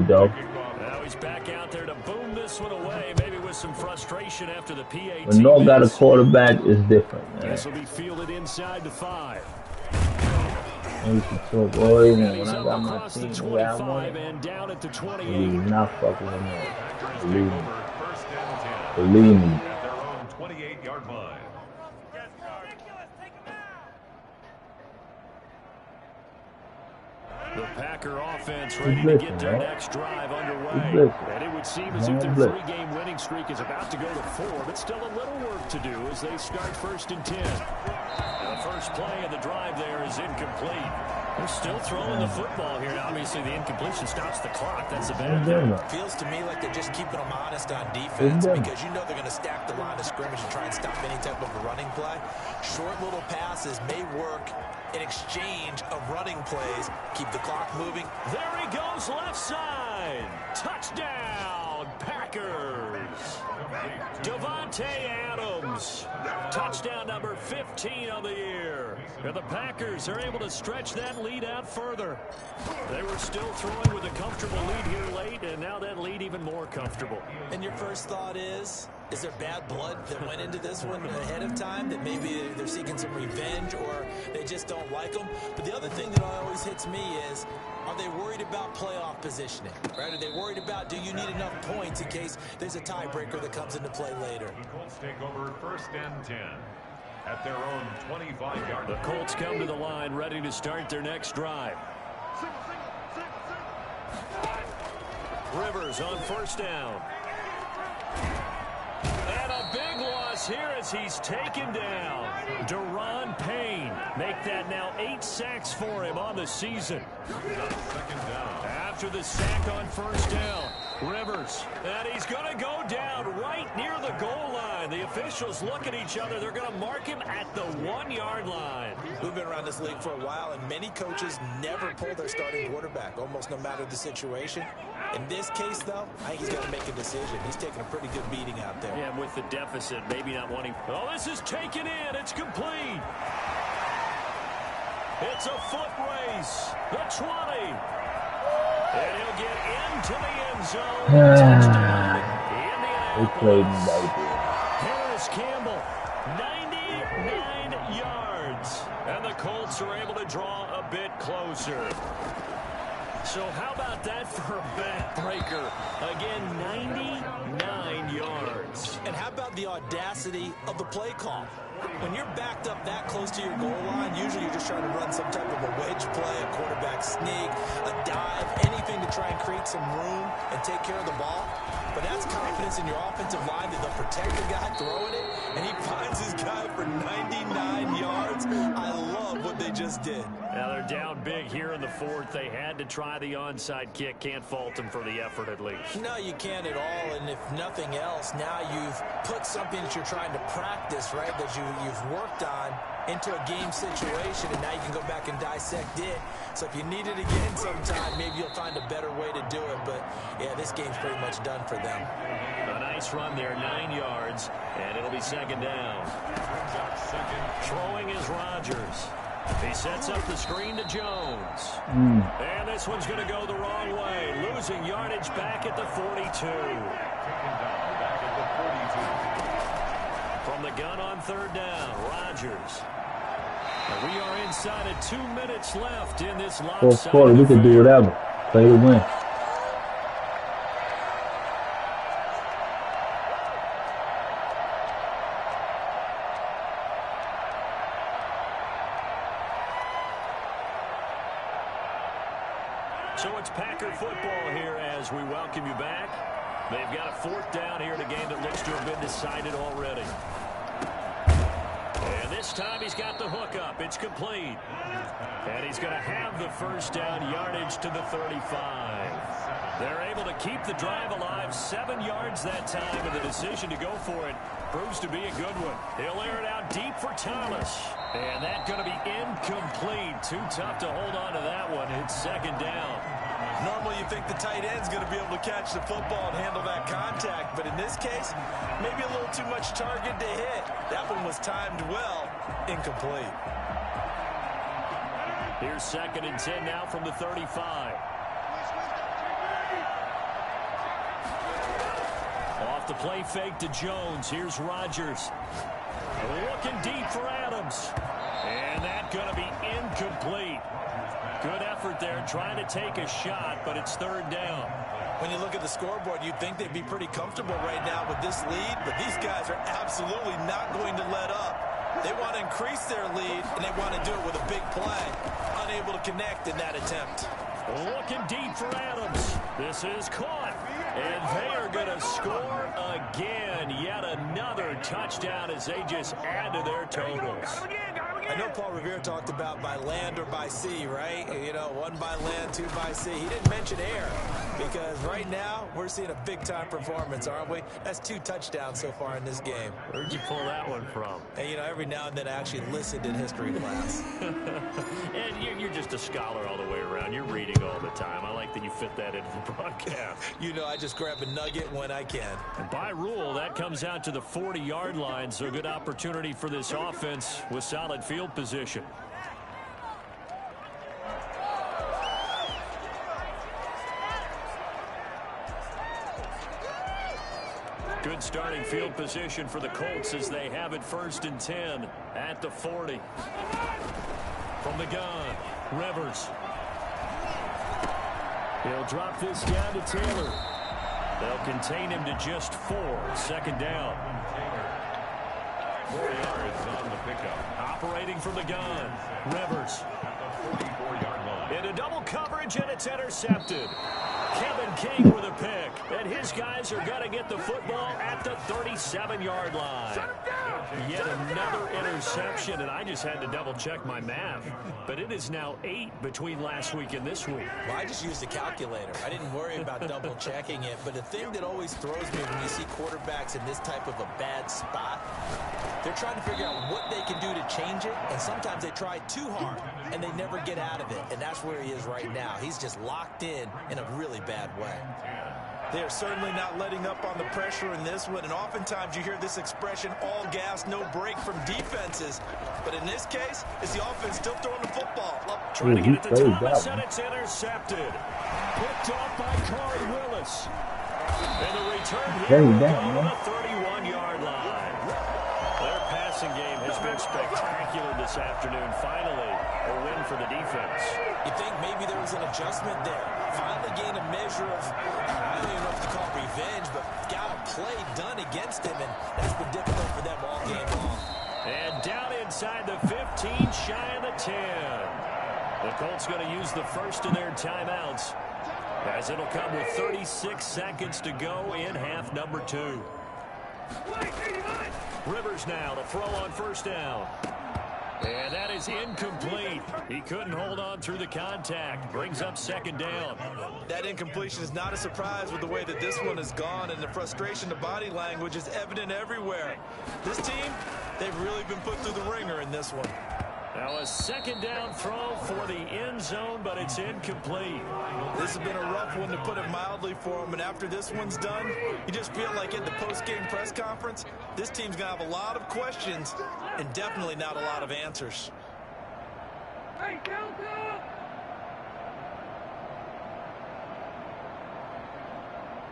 though. Now he's back out there to boom this one away, maybe with some frustration after the PAT. When North got a quarterback, it's different, man. This will be fielded inside the 5. Maybe some talk boys, and when He's I up got my across the team, 25 and down at the 28. he's not fucking with me. Believe me. Believe me. At their own 28-yard line. The Packer offense ready to get their next drive underway. And it would seem as if their 3-game winning streak is about to go to 4, but still a little work to do as they start 1st and 10. And the first play of the drive there is incomplete. They're still throwing the football here. Obviously, the incompletion stops the clock. That's a bad thing. Feels to me like they're just keeping them honest on defense because you know they're going to stack the line of scrimmage and try and stop any type of a running play. Short little passes may work in exchange of running plays. Keep the clock moving. There he goes, left side. Touchdown, Packers. Davante Adams. Touchdown number 15 of the year. And the Packers are able to stretch that lead out further. They were still throwing with a comfortable lead here late, and now that lead even more comfortable. And your first thought is there bad blood that went into this one ahead of time, that maybe they're seeking some revenge or they just don't like them? But the other thing that always hits me is, are they worried about playoff positioning? Right? Are they worried about, do you need enough points in case there's a tiebreaker that comes into play later? The Colts take over 1st and 10 at their own 25-yard line. The Colts come to the line ready to start their next drive. Rivers on 1st down. And a big loss here as he's taken down. Daron Payne. Make that now 8 sacks for him on the season. 2nd down. After the sack on 1st down, Rivers. And he's going to go down right near the goal line. The officials look at each other. They're going to mark him at the 1-yard line. We've been around this league for a while, and many coaches never pull their starting quarterback, almost no matter the situation. In this case, though, I think he's got to make a decision. He's taking a pretty good beating out there. Yeah, with the deficit, maybe not wanting. Oh, this is taken in. It's complete. It's a foot race. The 20. And he'll get into the end zone. Touchdown. They played him right there. Harris Campbell, 99 yards. And the Colts are able to draw a bit closer. So how about that for a backbreaker? Again, 99 yards. And how about the audacity of the play call? When you're backed up that close to your goal line, usually you're just trying to run some type of a wedge play, a quarterback sneak, a dive, anything to try and create some room and take care of the ball. But that's confidence in your offensive line that they'll protect the guy throwing it, and he finds his guy for 99 yards. I love what they they just did. Now they're down big here in the fourth. They had to try the onside kick. Can't fault them for the effort at least. No, you can't at all. And if nothing else, now you've put something that you're trying to practice, right, that you've worked on into a game situation, and now you can go back and dissect it. So if you need it again sometime, maybe you'll find a better way to do it. But, yeah, this game's pretty much done for them. A nice run there, 9 yards, and it'll be second down. Throwing is Rodgers. He sets up the screen to Jones. And this one's going to go the wrong way. Losing yardage back at the 42. From the gun on third down, Rodgers. And we are inside of 2 minutes left in this lopsided Fourth quarter, we can do whatever. Play to win. So it's Packer football here as we welcome you back. They've got a fourth down here in a game that looks to have been decided already. And this time he's got the hook up. It's complete. And he's going to have the first down, yardage to the 35. They're able to keep the drive alive, 7 yards that time, and the decision to go for it proves to be a good one. He'll air it out deep for Thomas. And that's going to be incomplete. Too tough to hold on to that one. It's second down. Normally you think the tight end's going to be able to catch the football and handle that contact, but in this case, maybe a little too much target to hit. That one was timed well. Incomplete. Here's second and 10 now from the 35. Off the play fake to Jones. Here's Rodgers. Looking deep for Adams. And that's going to be incomplete. Good effort there trying to take a shot, but it's third down. When you look at the scoreboard, you'd think they'd be pretty comfortable right now with this lead, but these guys are absolutely not going to let up. They want to increase their lead, and they want to do it with a big play. Unable to connect in that attempt. Looking deep for Adams. This is caught. And they are going to score again. Yet another touchdown as they just add to their totals. I know Paul Revere talked about by land or by sea, right? You know, 1 by land, 2 by sea. He didn't mention air because right now we're seeing a big-time performance, aren't we? That's 2 touchdowns so far in this game. Where'd you pull that one from? And, you know, every now and then I actually listened in history class. And you're just a scholar all the way around. You're reading all the time. I like that you fit that into the broadcast. You know, I just grab a nugget when I can. And by rule, that comes out to the 40-yard line, so a good opportunity for this offense with solid field position. Good starting field position for the Colts as they have it first and 10 at the 40. From the gun, Rivers. He'll drop this down to Taylor. They'll contain him to just 4. Second down. 4 yards on the pickup. Operating from the gun, Rivers. At the 44-yard line. Into double coverage, and it's intercepted. Kevin King with a pick, and his guys are going to get the football at the 37-yard line. Yet another interception, and I just had to double-check my math. But it is now 8 between last week and this week. Well, I just used a calculator. I didn't worry about double-checking it. But the thing that always throws me when you see quarterbacks in this type of a bad spot, they're trying to figure out what they can do to change it, and sometimes they try too hard, and they never get out of it. And that's where he is right now. He's just locked in a really bad way. They are certainly not letting up on the pressure in this one, and oftentimes you hear this expression, all gas, no break from defenses. But in this case, it's the offense still throwing the football. Trying to get it to Thomas, and it's intercepted. Picked off by Corey Willis. And the return here on the 31-yard line. Their passing game has been spectacular this afternoon. Finally, a win for the defense. You think maybe there was an adjustment there. Finally gained a measure of, I don't even know if to call it revenge, but got a play done against him, and that's been difficult for them all game long. And down inside the 15, shy of the 10. The Colts going to use the first of their timeouts, as it'll come with 36 seconds to go in half number 2. Rivers now to throw on first down. And that is incomplete. He couldn't hold on through the contact. Brings up second down. That incompletion is not a surprise with the way that this one has gone, and the frustration, the body language is evident everywhere. This team, they've really been put through the ringer in this one. Now a second down throw for the end zone, but it's incomplete. This has been a rough one, to put it mildly, for him. And after this one's done, you just feel like at the post-game press conference, this team's going to have a lot of questions and definitely not a lot of answers. Hey, Delta!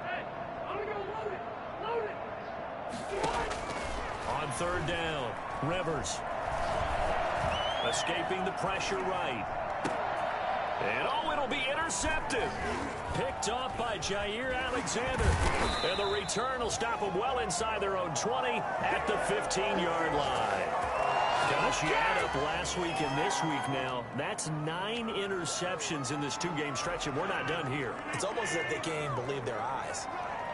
Hey, I'm going to load it. Load it. On third down, Rivers. Escaping the pressure right. And oh, it'll be intercepted. Picked off by Jair Alexander. And the return will stop them well inside their own 20 at the 15-yard line. Gosh, you add up last week and this week now, that's 9 interceptions in this 2-game stretch, and we're not done here. It's almost as if they can't believe their eyes.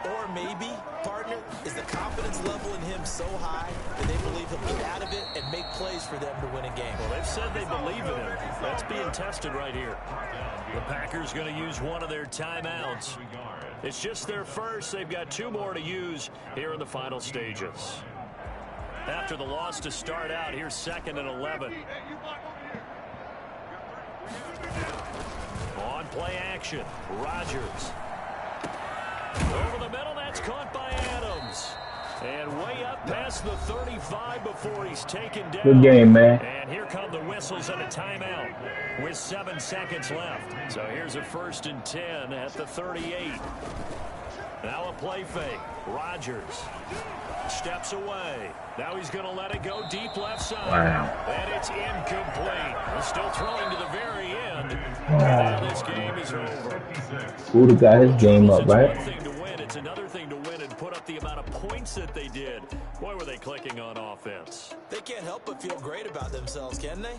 Or maybe, partner, is the confidence level in him so high that they believe he'll get out of it and make plays for them to win a game. Well, they've said they believe in him. That's being tested right here. The Packers going to use one of their timeouts. It's just their first. They've got 2 more to use here in the final stages. After the loss to start out, here's 2nd and 11. On play action, Rodgers. Over the middle, that's caught by Adams. And way up past the 35 before he's taken down. Good game, man. And here come the whistles and a timeout with 7 seconds left. So here's a 1st and 10 at the 38. Now a play fake. Rodgers steps away. Now he's going to let it go deep left side. Wow. And it's incomplete. He's still throwing to the very end. And this game is over. Buddha got his game up, right? It's one thing to win. It's another thing to win and put up the amount of points that they did. Boy, were they clicking on offense. They can't help but feel great about themselves, can they?